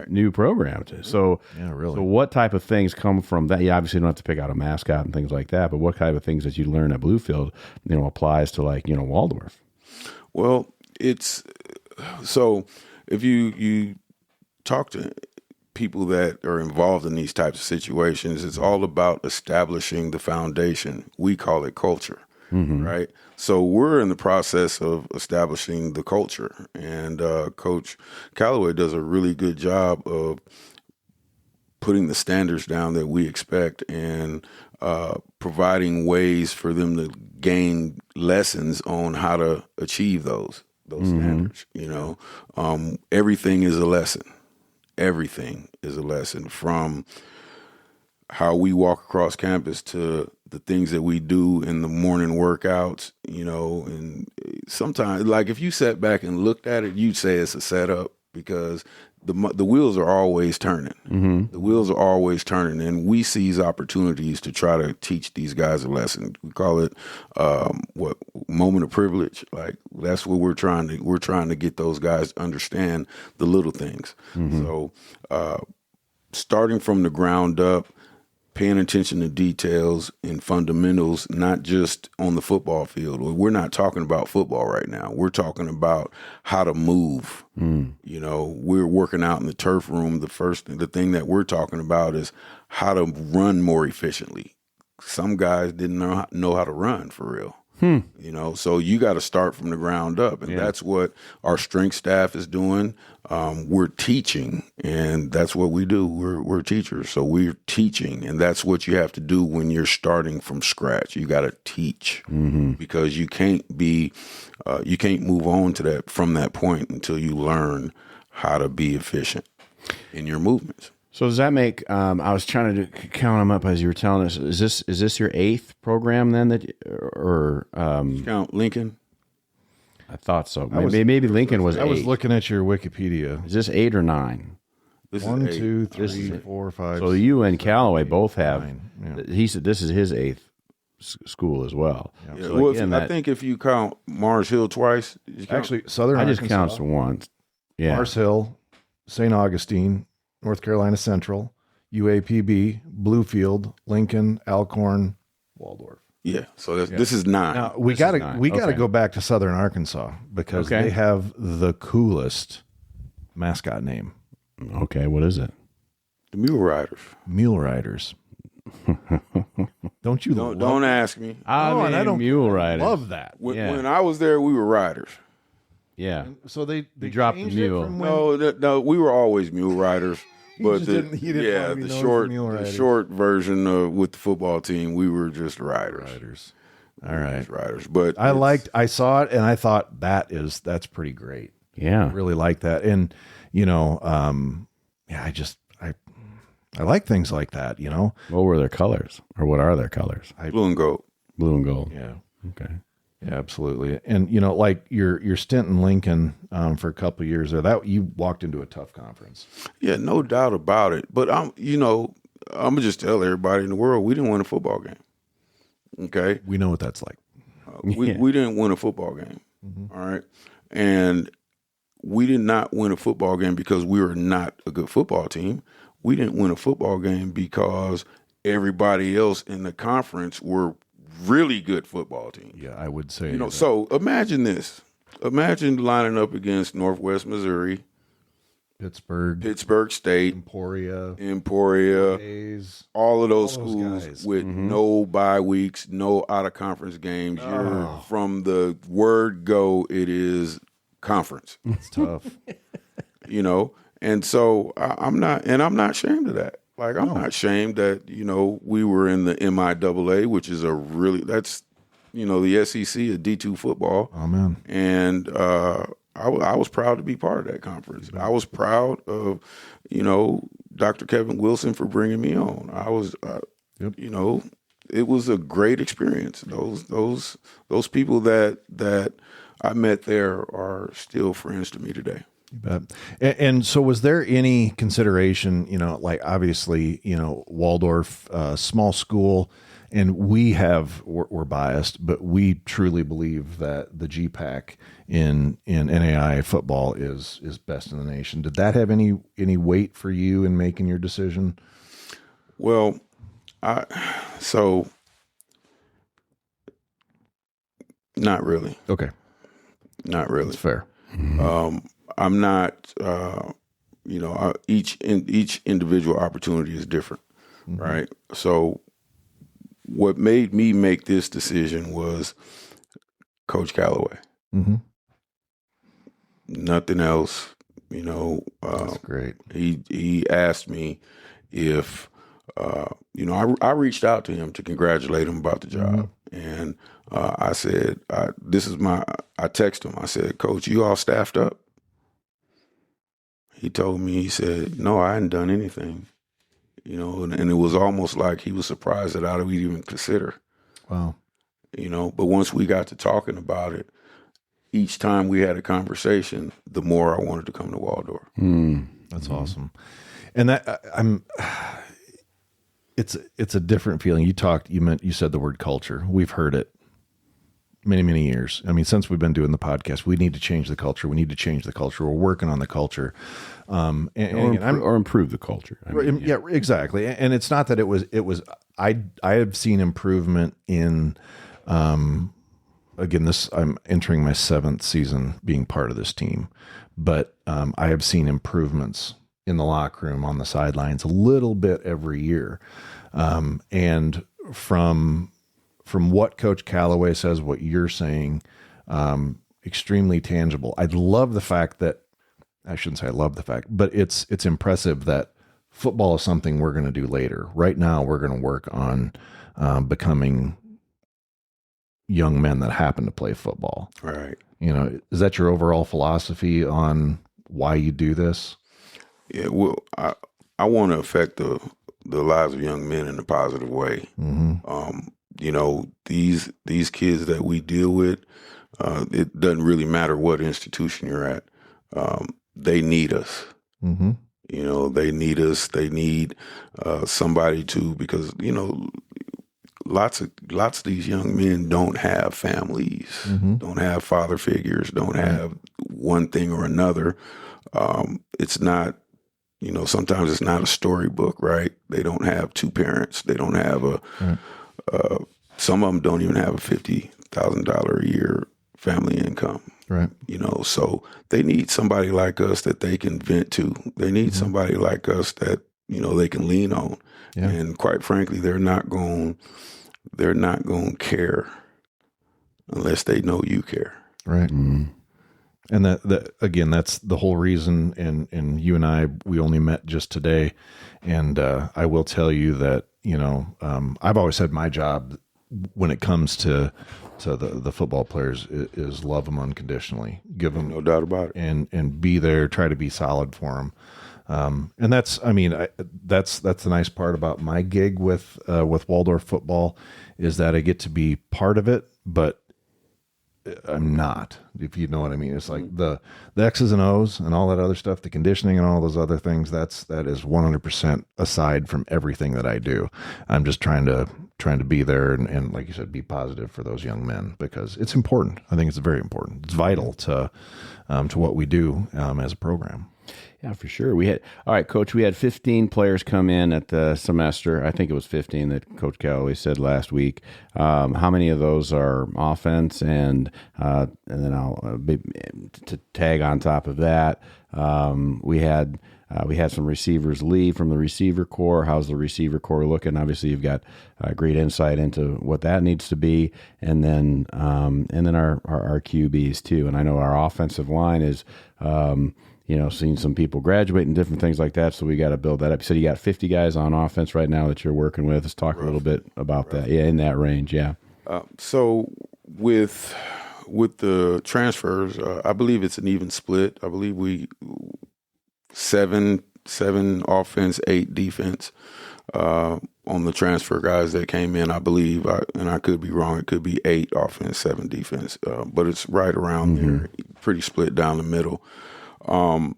new program. So really. So what type of things come from that? You obviously don't have to pick out a mascot and things like that, but what type of things that you learn at Bluefield, applies to Waldorf? Well, it's so if you talk to people that are involved in these types of situations, it's all about establishing the foundation. We call it culture. Mm-hmm. Right. So we're in the process of establishing the culture, and Coach Callaway does a really good job of putting the standards down that we expect and providing ways for them to gain lessons on how to achieve those standards. Everything is a lesson. Everything is a lesson, from how we walk across campus to the things that we do in the morning workouts, and sometimes, like, if you sat back and looked at it, you'd say it's a setup, because the wheels are always turning. Mm-hmm. The wheels are always turning, and we seize opportunities to try to teach these guys a lesson. We call it moment of privilege. Like, that's what we're trying to get those guys to understand the little things. Mm-hmm. So starting from the ground up, paying attention to details and fundamentals, not just on the football field. We're not talking about football right now. We're talking about how to move. We're working out in the turf room. The thing that we're talking about is how to run more efficiently. Some guys didn't know how to run for real. So you got to start from the ground up, and that's what our strength staff is doing. We're teaching, and that's what we do. We're teachers, so we're teaching, and that's what you have to do when you're starting from scratch. You got to teach, because you can't move on from that point until you learn how to be efficient in your movements. So does that make? I was trying to count them up as you were telling us. Is this your 8th program then count Lincoln? I thought so. Maybe Lincoln was 8. I was looking at your Wikipedia. Is this 8 or 9? This 1, is 8. 2, 3, 4, 5. So you and Callaway both have. 9. Yeah. He said this is his 8th school as well. Yeah. So again, I think if you count Mars Hill twice, actually Southern Arkansas. I just counts once. Yeah, Mars Hill, St. Augustine, North Carolina Central, UAPB, Bluefield, Lincoln, Alcorn, Waldorf. Yeah, so this is 9. Now we got to go back to Southern Arkansas, because they have the coolest mascot name. Okay, what is it? The Mule Riders. Mule Riders. Don't you Don't ask me. And I don't mule riders. love that. When I was there, we were riders. Yeah. So they dropped the changed mule. it from when, No, we were always mule riders. But just didn't- he didn't want to be the known short, for mule the riders. short version of with the football team, we were just riders. All right. Just riders. But I saw it and I thought that's pretty great. Yeah. I really like that. And, I like things like that, What were their colors, or what are their colors? blue and gold. Blue and gold. Yeah. Okay. Yeah, absolutely. And, like your stint in Lincoln for a couple of years there, that you walked into a tough conference. Yeah, no doubt about it. But I'm gonna just tell everybody in the world we didn't win a football game. Okay, We know what that's like. we didn't win a football game. All right, and we did not win a football game because we were not a good football team. We didn't win a football game because everybody else in the conference were really good football teams. Yeah, I would say. So imagine this. Imagine lining up against Northwest Missouri, Pittsburgh State, Emporia, Hayes. all of those All those schools guys. with no bye weeks, no out of conference games. You're from the word go, it is conference. It's tough. And so I'm not ashamed of that. Like I'm not ashamed that we were in the MIAA, which is that's the SEC, a D2 football. Oh man. And I was proud to be part of that conference. I was proud of Dr. Kevin Wilson for bringing me on. I was it was a great experience. Those people that I met there are still friends to me today. You bet. And so was there any consideration, like obviously, Waldorf, small school, and we're biased, but we truly believe that the GPAC in NAI football is best in the nation. Did that have any weight for you in making your decision? Well, not really. Okay. Not really. That's fair. I'm not, each individual opportunity is different, right? So what made me make this decision was Coach Callaway. Mm-hmm. Nothing else, That's great. He asked me if, I reached out to him to congratulate him about the job. And I said, I texted him. I said, Coach, you all staffed up? He told me, he said, no, I hadn't done anything, and it was almost like he was surprised that I would even consider. Wow. But once we got to talking about it, each time we had a conversation, the more I wanted to come to Waldorf. That's awesome. And that it's a different feeling. You said the word culture. We've heard it many, many years. I mean, since we've been doing the podcast, we need to change the culture. We need to change the culture. We're working on the culture. Or improve the culture. Yeah, exactly. And it's not that it was, I have seen improvement in, again, I'm entering my 7th season being part of this team, but I have seen improvements in the locker room, on the sidelines, a little bit every year. And from what Coach Callaway says, what you're saying, extremely tangible. I love the fact that, I shouldn't say I love the fact, but it's impressive that football is something we're going to do later. Right now, we're going to work on becoming young men that happen to play football. Right. Is that your overall philosophy on why you do this? Yeah, well, I want to affect the lives of young men in a positive way. These kids that we deal with, it doesn't really matter what institution you're at. They need us. Mm-hmm. They need us. They need somebody because lots of these young men don't have families, don't have father figures, don't have one thing or another. It's not. Sometimes it's not a storybook, right? They don't have 2 parents. They don't have some of them don't even have a $50,000 a year family income. Right. So they need somebody like us that they can vent to. They need somebody like us that, they can lean on. Yeah. And quite frankly, they're not going they're not going to care unless they know you care. Right. And that again, that's the whole reason. And you and I, we only met just today. And I will tell you that, I've always said my job when it comes to the football players is love them unconditionally, give them No doubt about it. and be there, try to be solid for them. And that's the nice part about my gig with Waldorf football is that I get to be part of it, but I'm not, if you know what I mean. It's like the X's and O's and all that other stuff, the conditioning and all those other things. That is 100% aside from everything that I do. I'm just trying to be there and like you said, be positive for those young men because it's important. I think it's very important. It's vital to what we do as a program. Yeah, for sure. All right, Coach, we had 15 players come in at the semester. I think it was 15 that Coach Calloway said last week. How many of those are offense? And then I'll to tag on top of that. We had some receivers leave from the receiver core. How's the receiver core looking? Obviously, you've got great insight into what that needs to be, and then our QBs too. And I know our offensive line is. Seeing some people graduate and different things like that. So we got to build that up. You said you got 50 guys on offense right now that you're working with. Let's talk a little bit about that. Yeah, in that range. Yeah. So with the transfers, I believe it's an even split. I believe we 7 offense, 8 defense on the transfer guys that came in. I believe, and I could be wrong. It could be 8 offense, 7 defense, but it's right around there, pretty split down the middle. From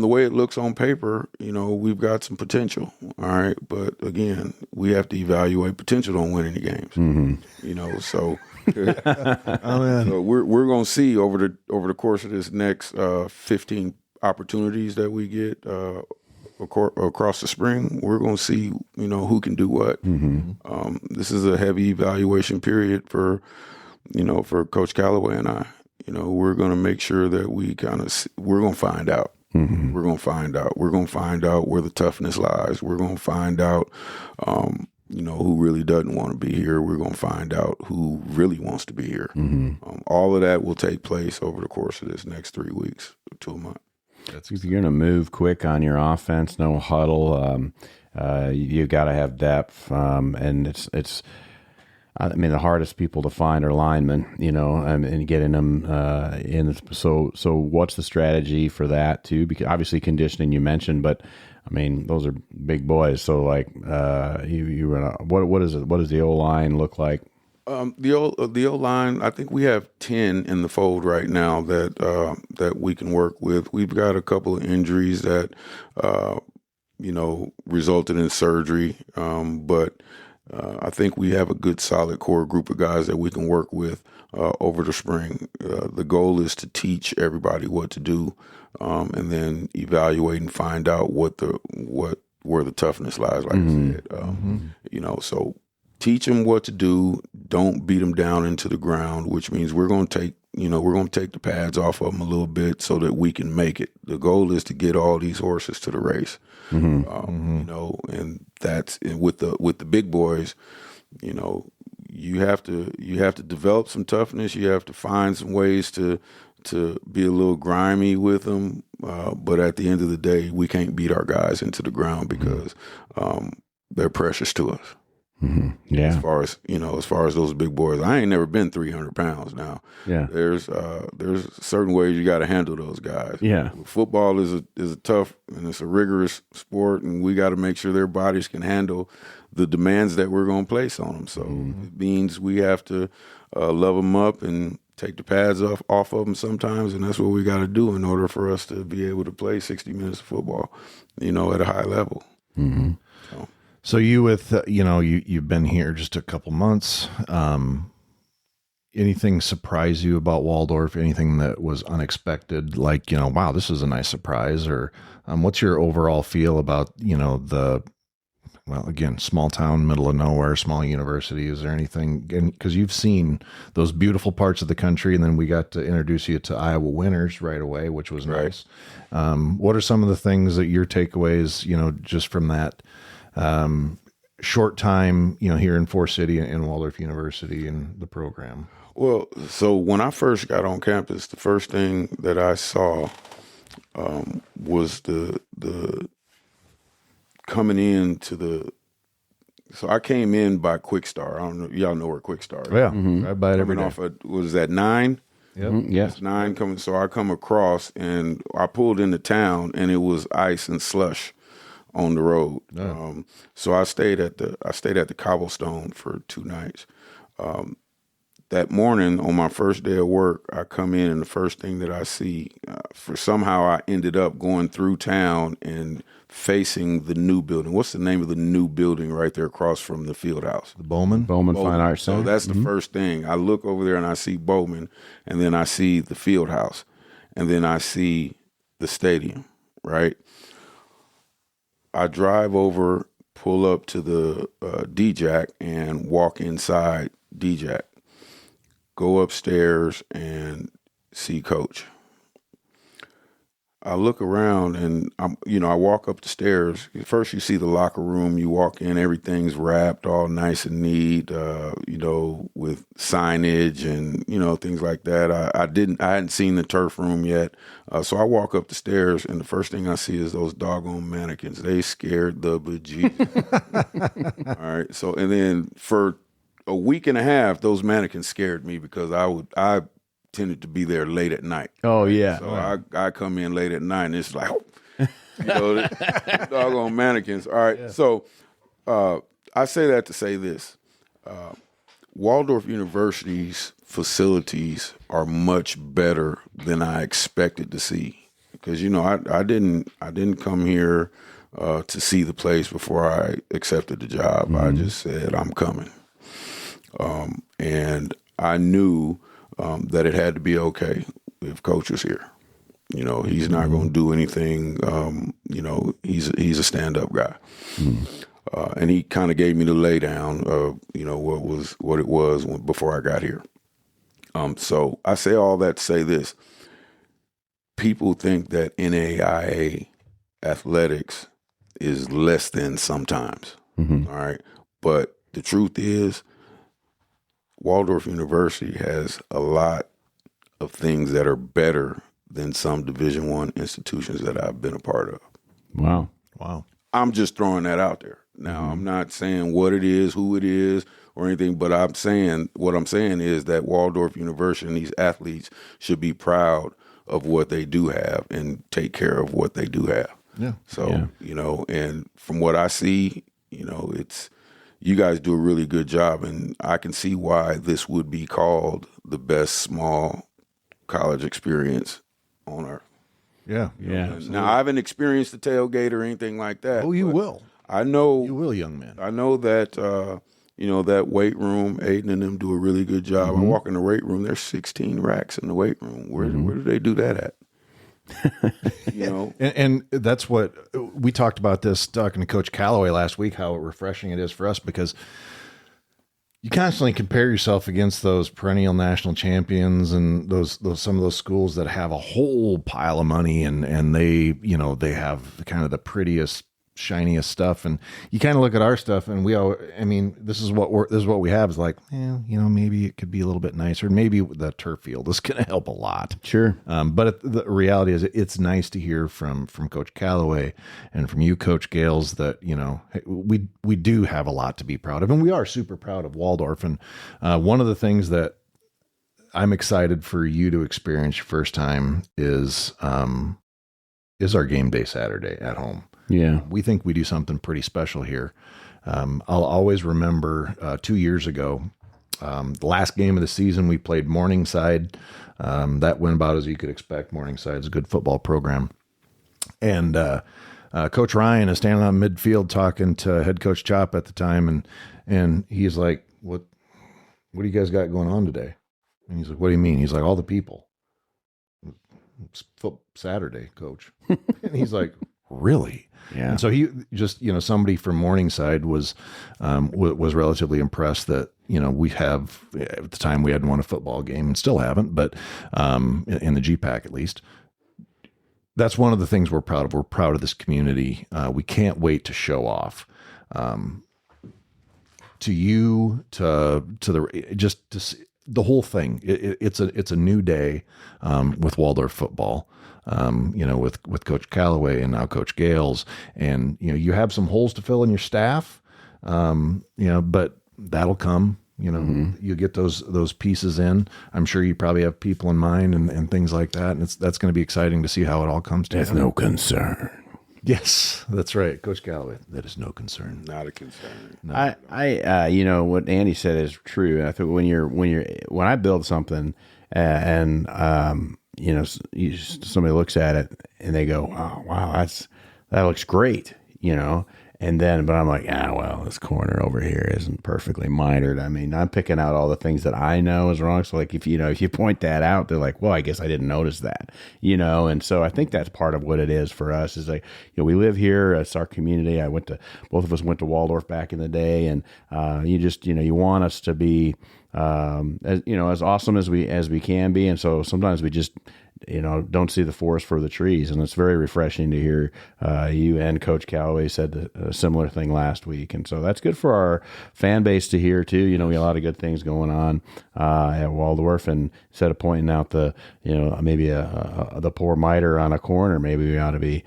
the way it looks on paper, we've got some potential. All right. But again, we have to evaluate potential. Don't win any games, so, so we're going to see over the course of this next 15 opportunities that we get across the spring. We're going to see, who can do what. This is a heavy evaluation period for Coach Calloway and I. We're going to make sure that we're going to find out. We're going to find out. We're going to find out where the toughness lies. We're going to find out, who really doesn't want to be here. We're going to find out who really wants to be here. All of that will take place over the course of this next 3 weeks to a month. You're going to move quick on your offense, no huddle. You got to have depth, and it's. I mean, the hardest people to find are linemen, and getting them in. So what's the strategy for that too? Because obviously conditioning you mentioned, but I mean those are big boys. So like, what does the O line look like? The O line, I think we have 10 in the fold right now that we can work with. We've got a couple of injuries that resulted in surgery, but. I think we have a good, solid core group of guys that we can work with over the spring. The goal is to teach everybody what to do, and then evaluate and find out where the toughness lies. Like I said, so teach them what to do. Don't beat them down into the ground, which means we're going to take the pads off of them a little bit so that we can make it. The goal is to get all these horses to the race. And that's with the big boys. You have to develop some toughness. You have to find some ways to be a little grimy with them. But at the end of the day, we can't beat our guys into the ground because they're precious to us. Yeah. As far as those big boys, I ain't never been 300 pounds. Now, there's certain ways you got to handle those guys. Yeah. Football is a tough and it's a rigorous sport, and we got to make sure their bodies can handle the demands that we're going to place on them. So it means we have to love them up and take the pads off of them sometimes, and that's what we got to do in order for us to be able to play 60 minutes of football, at a high level. So you with, you've been here just a couple months. Anything surprise you about Waldorf? Anything that was unexpected? Like, wow, this is a nice surprise. Or what's your overall feel about, again, small town, middle of nowhere, small university? Is there anything, because you've seen those beautiful parts of the country, and then we got to introduce you to Iowa winners right away, which was nice. What are some of the things that your takeaways, just from that, short time, here in Forest City and Waldorf University and the program? Well, so when I first got on campus, the first thing that I saw was the coming into the. So I came in by Quick Star. I don't know, y'all know where Quick Star is. Yeah, I buy it every Coming day. off of, was that 9? Yep. Yes. It's 9 coming. So I come across and I pulled into town and it was ice and slush on the road. So I stayed at the Cobblestone for 2 nights. That morning on my first day of work, I come in and the first thing that I see, somehow I ended up going through town and facing the new building. What's the name of the new building right there across from the field house? The Bowman. Fine Arts So Center. that's the first thing. I look over there and I see Bowman, and then I see the field house, and then I see the stadium, right? I drive over, pull up to the D-Jack and walk inside D-Jack. Go upstairs and see Coach. I look around and I walk up the stairs. First, you see the locker room. You walk in, everything's wrapped, all nice and neat. With signage and things like that. I hadn't seen the turf room yet, so I walk up the stairs and the first thing I see is those doggone mannequins. They scared the bejesus. All right, so and then for a week and a half, those mannequins scared me because I tended to be there late at night. Oh, yeah. So I come in late at night and it's like, the doggone mannequins. All right. Yeah. So I say that to say this. Waldorf University's facilities are much better than I expected to see. Because, I didn't come here to see the place before I accepted the job. I just said, I'm coming. And I knew that it had to be okay if Coach was here. He's not going to do anything. He's a stand-up guy. And he kind of gave me the laydown of, what it was before I got here. So I say all that to say this. People think that NAIA athletics is less than sometimes. All right. But the truth is, Waldorf University has a lot of things that are better than some Division I institutions that I've been a part of. Wow. I'm just throwing that out there. Now, I'm not saying what it is, who it is, or anything, but what I'm saying is that Waldorf University and these athletes should be proud of what they do have and take care of what they do have. Yeah. So, and from what I see, you guys do a really good job, and I can see why this would be called the best small college experience on earth. Yeah. Now, I haven't experienced the tailgate or anything like that. Oh, you will. I know. You will, young man. I know that, that weight room, Aiden and them do a really good job. I walk in the weight room, there's 16 racks in the weight room. Where do they do that at? And that's what we talked about talking to Coach Calloway last week, how refreshing it is for us because you constantly compare yourself against those perennial national champions and those some of those schools that have a whole pile of money and they have kind of the prettiest, shiniest stuff, and you kind of look at our stuff and this is what we have is like, maybe it could be a little bit nicer. Maybe the turf field is going to help a lot. Sure. But the reality is it's nice to hear from Coach Calloway and from you, Coach Gales, that, we do have a lot to be proud of, and we are super proud of Waldorf. And one of the things that I'm excited for you to experience your first time is our game day Saturday at home. Yeah. We think we do something pretty special here. I'll always remember 2 years ago, the last game of the season, we played Morningside. That went about as you could expect. Morningside's a good football program. And Coach Ryan is standing on midfield talking to head coach Chop at the time. And he's like, what do you guys got going on today? And he's like, what do you mean? He's like, all the people. It's Saturday, coach. And he's like, really? Yeah. And so he just, somebody from Morningside was relatively impressed that, we have, at the time we hadn't won a football game and still haven't, but in the GPAC at least. That's one of the things we're proud of. We're proud of this community. We can't wait to show off. to you, to the just to see the whole thing. It's a new day with Waldorf football. With Coach Callaway and now Coach Gales, and you have some holes to fill in your staff, but that'll come. You get those pieces in. I'm sure you probably have people in mind and things like that, and that's going to be exciting to see how it all comes together. There's no concern. Yes, that's right, Coach Callaway. That is no concern. Not a concern. No. I what Andy said is true. I think when I build something and somebody looks at it and they go, "Oh, wow, that looks great," but I'm like, this corner over here isn't perfectly mitered. I mean, I'm picking out all the things that I know is wrong. So like, if you point that out, they're like, well, I guess I didn't notice that, and so I think that's part of what it is for us is like, we live here. It's our community. Both of us went to Waldorf back in the day, and you want us to be, as awesome as we can be. And so sometimes we just, don't see the forest for the trees. And it's very refreshing to hear you and Coach Callaway said a similar thing last week. And so that's good for our fan base to hear too. We have a lot of good things going on at Waldorf, and instead of pointing out maybe the poor miter on a corner, maybe we ought to be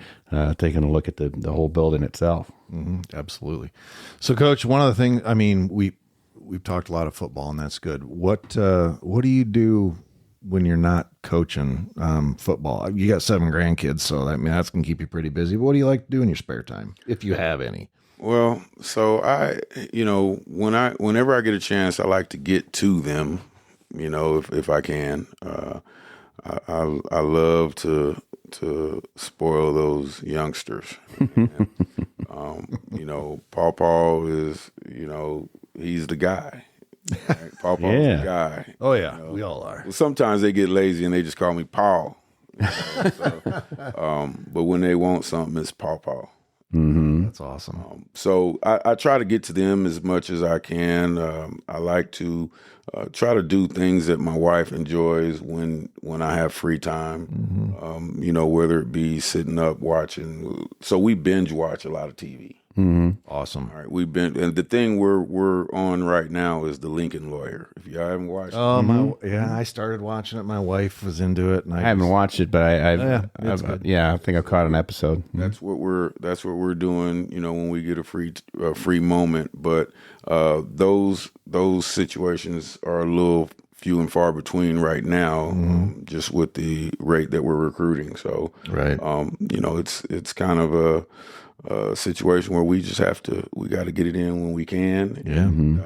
taking a look at the whole building itself. Mm-hmm, absolutely. So Coach, one of the things, we've talked a lot of football, and that's good. What do you do when you're not coaching football? You got 7 grandkids, so that's going to keep you pretty busy. But what do you like to do in your spare time, if you have any? Well, so whenever I get a chance, I like to get to them, if I can. I love to spoil those youngsters. Paw-Paw is, he's the guy. Right? Paw-Paw's the guy. Oh yeah, we all are. Well, sometimes they get lazy and they just call me Paw. But when they want something, it's Paw-Paw. Mm-hmm. That's awesome. So I try to get to them as much as I can. I like to try to do things that my wife enjoys when I have free time. Mm-hmm. Whether it be sitting up watching. So we binge watch a lot of TV. Mm-hmm. Awesome. All right, and the thing we're on right now is The Lincoln Lawyer. If you haven't watched it. I started watching it. My wife was into it, and I haven't watched it, but I think I've caught an episode. That's what we're doing. When we get a free moment. But those situations are a little few and far between right now, just with the rate that we're recruiting. So right, it's kind of a situation where we got to get it in when we can. Yeah. And,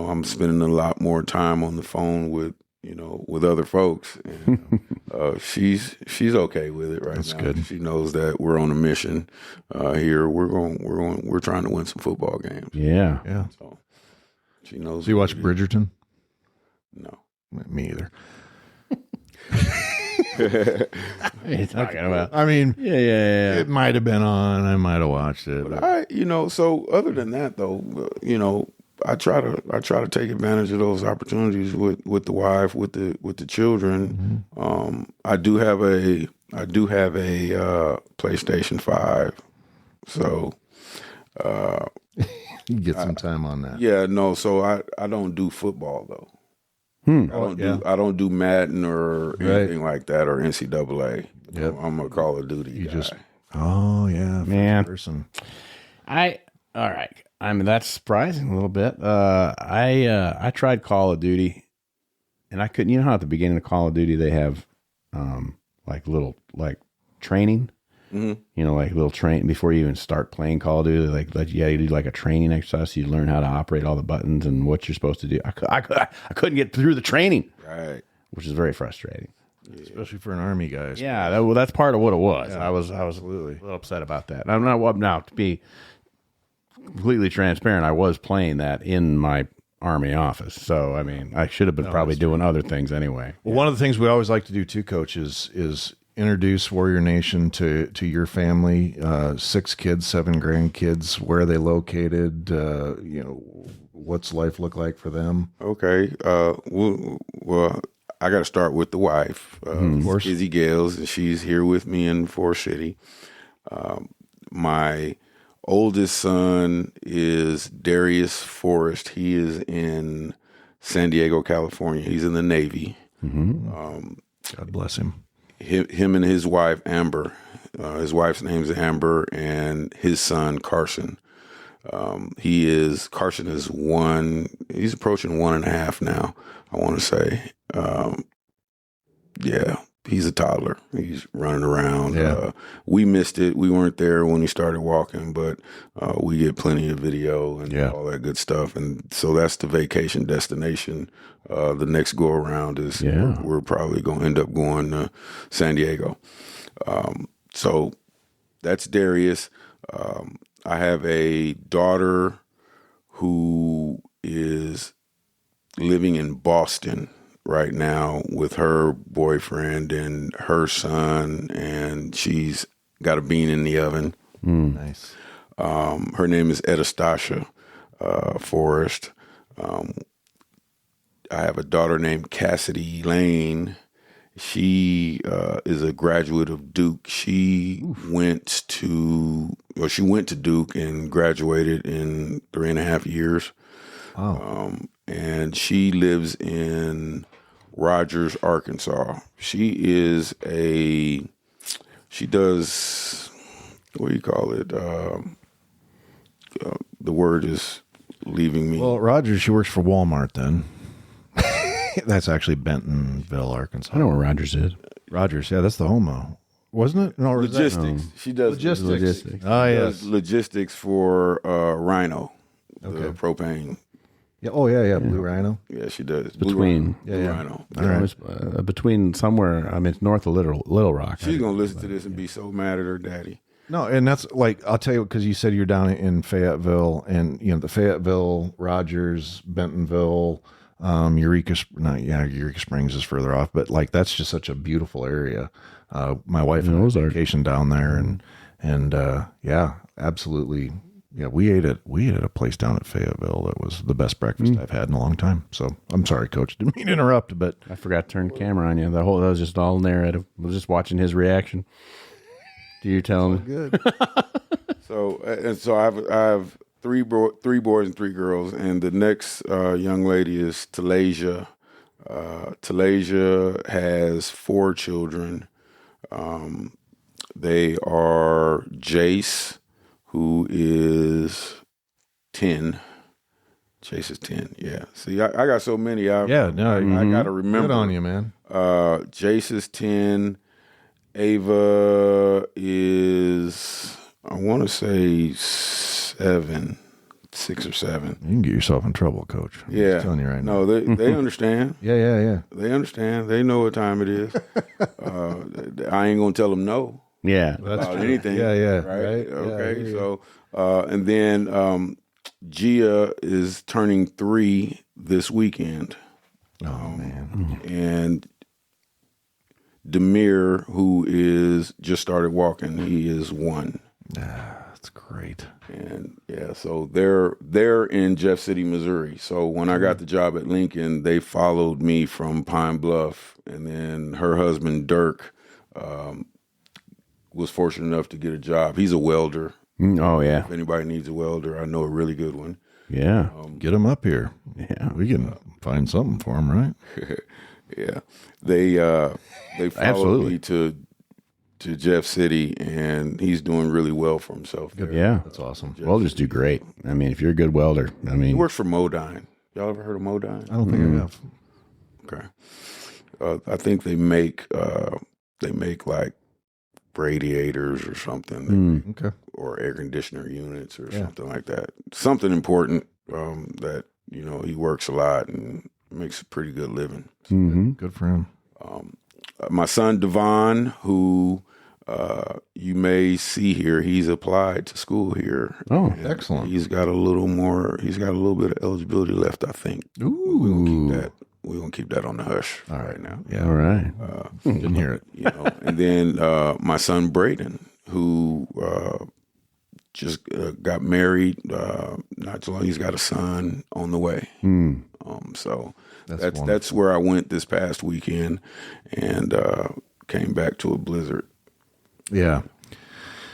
I'm spending a lot more time on the phone with other folks, and she's okay with it right That's now. good. She knows that we're on a mission here. We're trying to win some football games. Yeah. Yeah. So she knows. Do you watch Bridgerton? No. Me either. What are you talking about? Yeah. It might have been on. I might have watched it. But so other than that, though, I try to take advantage of those opportunities with the wife, with the children. Mm-hmm. I do have a PlayStation 5, so you get some time on that. Yeah, no. So I don't do football though. I don't do Madden or anything like that, or NCAA. Yep. I'm a Call of Duty guy. Oh yeah, man. Person. All right. That's surprising a little bit. I tried Call of Duty, and I couldn't. You know how at the beginning of Call of Duty they have little training. Mm-hmm. Like little train before you even start playing Call of Duty. You do like a training exercise. So you learn how to operate all the buttons and what you're supposed to do. I couldn't get through the training, right? Which is very frustrating, especially for an Army guy. Yeah, that's part of what it was. Yeah, I was absolutely a little upset about that. I'm not now to be completely transparent. I was playing that in my Army office, so I should have been probably doing other things anyway. Well, one of the things we always like to do too, Coach, is introduce Warrior Nation to your family. 6 kids, 7 grandkids. Where are they located? What's life look like for them? Okay. Well, I got to start with the wife, of course. Izzy Gales, and she's here with me in Forest City. My Oldest son is Darius Forrest. He is in San Diego, California. He's in the Navy. God bless him. Him and his wife, Amber. His wife's name's Amber, and his son, Carson. Carson is he's approaching 1.5 now, I want to say. Yeah, he's a toddler. He's running around. Yeah. We missed it. We weren't there when he started walking, but we get plenty of video and all that good stuff. And so that's the vacation destination. The next go around is we're probably going to end up going to San Diego. So that's Darius. I have a daughter who is living in Boston right now with her boyfriend and her son, and she's got a bean in the oven. Nice. Her name is Anastasia Forrest. I have a daughter named Cassidy Lane. She is a graduate of Duke. She went to Duke and graduated in 3.5 years. Wow. And she lives in Rogers, Arkansas. She does, what do you call it? The word is leaving me. Well, Rogers, she works for Walmart then. That's actually Bentonville, Arkansas. I know where Rogers is. Rogers, yeah, that's the homo. Wasn't it? No, or was that- Logistics. She does Logistics. She Oh, does yes. logistics for Rhino, the propane. Yeah. Oh, yeah. Blue Rhino. Yeah, she does. Between- Blue Rhino. All right. It's, between somewhere, I mean, it's north of Little Rock. She's going to listen to this and be so mad at her daddy. No, and that's like, I'll tell you, because you said you're down in Fayetteville, and the Fayetteville, Rogers, Bentonville, Eureka Springs is further off, but like that's just such a beautiful area. My wife and I vacation down there, and yeah, absolutely. Yeah, we ate at a place down at Fayetteville that was the best breakfast I've had in a long time. So I'm sorry, Coach, didn't mean to interrupt, but I forgot to turn the camera on you. That was just all narrative. I was just watching his reaction. Do you tell him? good. So I have three boys and 3 girls, and the next young lady is Talasia. Talasia has 4 children. They are Jace, who is 10. Jace is 10. Yeah. See, I got so many. I got to remember. Good on you, man. Jace is 10. Ava is, I want to say 7, 6 or 7. You can get yourself in trouble, Coach. I'm Yeah. just telling you right now. No, they understand. Yeah. They understand. They know what time it is. I ain't gonna tell them no Yeah. about anything. Yeah. Right. Yeah, Okay. So, and then Gia is turning 3 this weekend, Oh man. and Demir, who is just started walking, he is 1. That's great. And yeah, so they're in Jeff City, Missouri. So when I got the job at Lincoln, they followed me from Pine Bluff, and then her husband Dirk was fortunate enough to get a job. He's a welder. Oh, yeah. If anybody needs a welder, I know a really good one. Yeah. Get him up here. Yeah. We can find something for him, right? Yeah, they followed Absolutely. me to Jeff City, and he's doing really well for himself there. Yeah. That's awesome. Welders do great. I mean, if you're a good welder, I He mean, works for Modine. Y'all ever heard of Modine? I don't think I have. Okay. I think they make like radiators or something, Okay. or air conditioner units or something like that. Something important that he works a lot and makes a pretty good living. Good for him. My son Devon, who you may see here, he's applied to school here. Oh, And excellent. He's got a little bit of eligibility left, I think. Ooh. We're gonna keep that on the hush right now. Yeah. all right. Didn't hear it. And then my son Braden, who just got married not too long. He's got a son on the way. So that's where I went this past weekend, and came back to a blizzard. Yeah.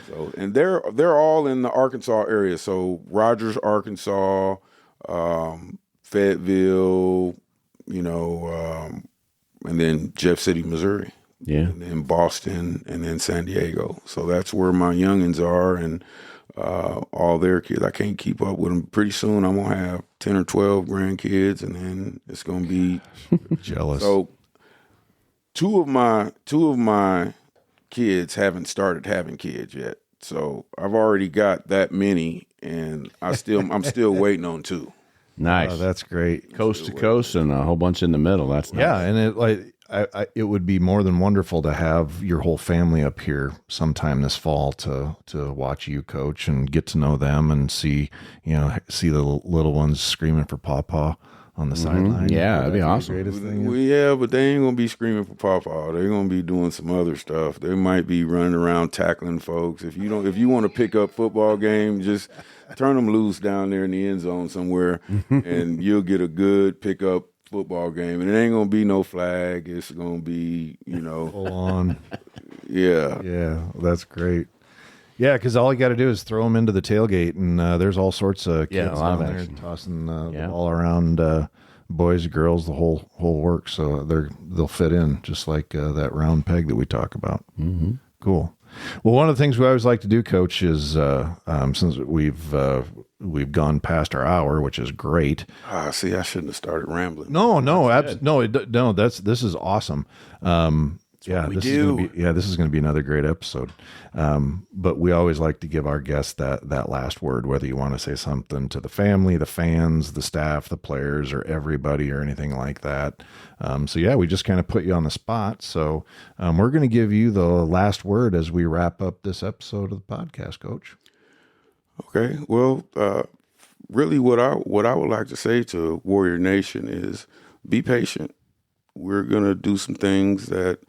So, and they're all in the Arkansas area. So Rogers, Arkansas, Fayetteville, and then Jeff City, Missouri. Yeah. And then Boston, and then San Diego. So that's where my youngins are, and all their kids. I can't keep up with them. Pretty soon I'm going to have 10 or 12 grandkids, and then it's going to be jealous. So two of my kids haven't started having kids yet. So I've already got that many, and I'm still waiting on 2. Nice. Oh, that's great. Coast to coast and a whole bunch in the middle. That's nice. Yeah, and it would be more than wonderful to have your whole family up here sometime this fall to watch you coach and get to know them and see the little ones screaming for Paw-Paw on the sideline. Yeah, that'd be awesome. The greatest thing. Well, yeah, but they ain't gonna be screaming for Paw-Paw. They're gonna be doing some other stuff. They might be running around tackling folks. If you want to pick up football game, just turn them loose down there in the end zone somewhere, and you'll get a good pickup football game. And it ain't gonna be no flag. It's gonna be Full on. Yeah. Yeah, that's great. Yeah, because all you got to do is throw them into the tailgate, and there's all sorts of kids a lot of down there action. tossing the ball around, boys, girls, the whole work. So they'll fit in just like that round peg that we talk about. Mm-hmm. Cool. Well, one of the things we always like to do, Coach, is since we've gone past our hour, which is great. See, I shouldn't have started rambling. This is awesome. This is going to be another great episode. But we always like to give our guests that last word, whether you want to say something to the family, the fans, the staff, the players, or everybody, or anything like that. We just kind of put you on the spot. So we're going to give you the last word as we wrap up this episode of the podcast, Coach. Okay. Well, really, what I would like to say to Warrior Nation is be patient. We're going to do some things that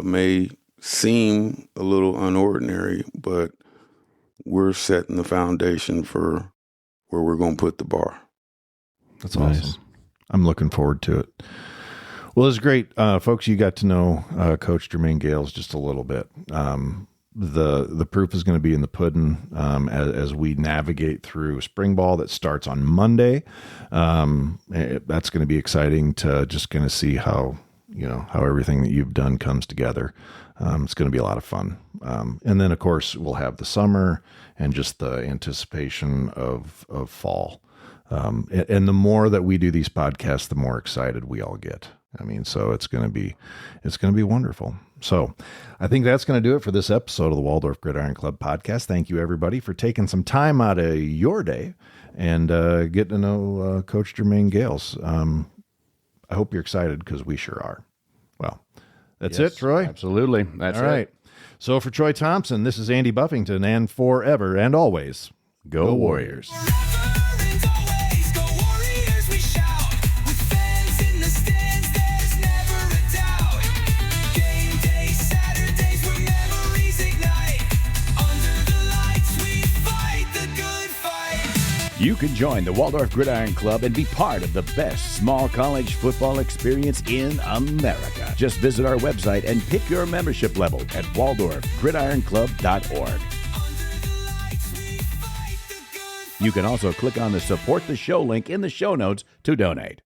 may seem a little unordinary, but we're setting the foundation for where we're going to put the bar. That's awesome. I'm looking forward to it. Well, it's great. Folks, you got to know Coach Jermaine Gales just a little bit. The proof is going to be in the pudding as we navigate through spring ball that starts on Monday. That's going to be exciting to just going to see how everything that you've done comes together. It's going to be a lot of fun. And then, of course, we'll have the summer and just the anticipation of fall. And the more that we do these podcasts, the more excited we all get. I mean, so it's going to be wonderful. So I think that's going to do it for this episode of the Waldorf Gridiron Club podcast. Thank you, everybody, for taking some time out of your day and getting to know Coach Jermaine Gales. I hope you're excited because we sure are. Well, that's it, Troy. Absolutely. That's all right. So for Troy Thompson, this is Andy Buffington, and forever and always, go Warriors. You can join the Waldorf Gridiron Club and be part of the best small college football experience in America. Just visit our website and pick your membership level at waldorfgridironclub.org. You can also click on the Support the Show link in the show notes to donate.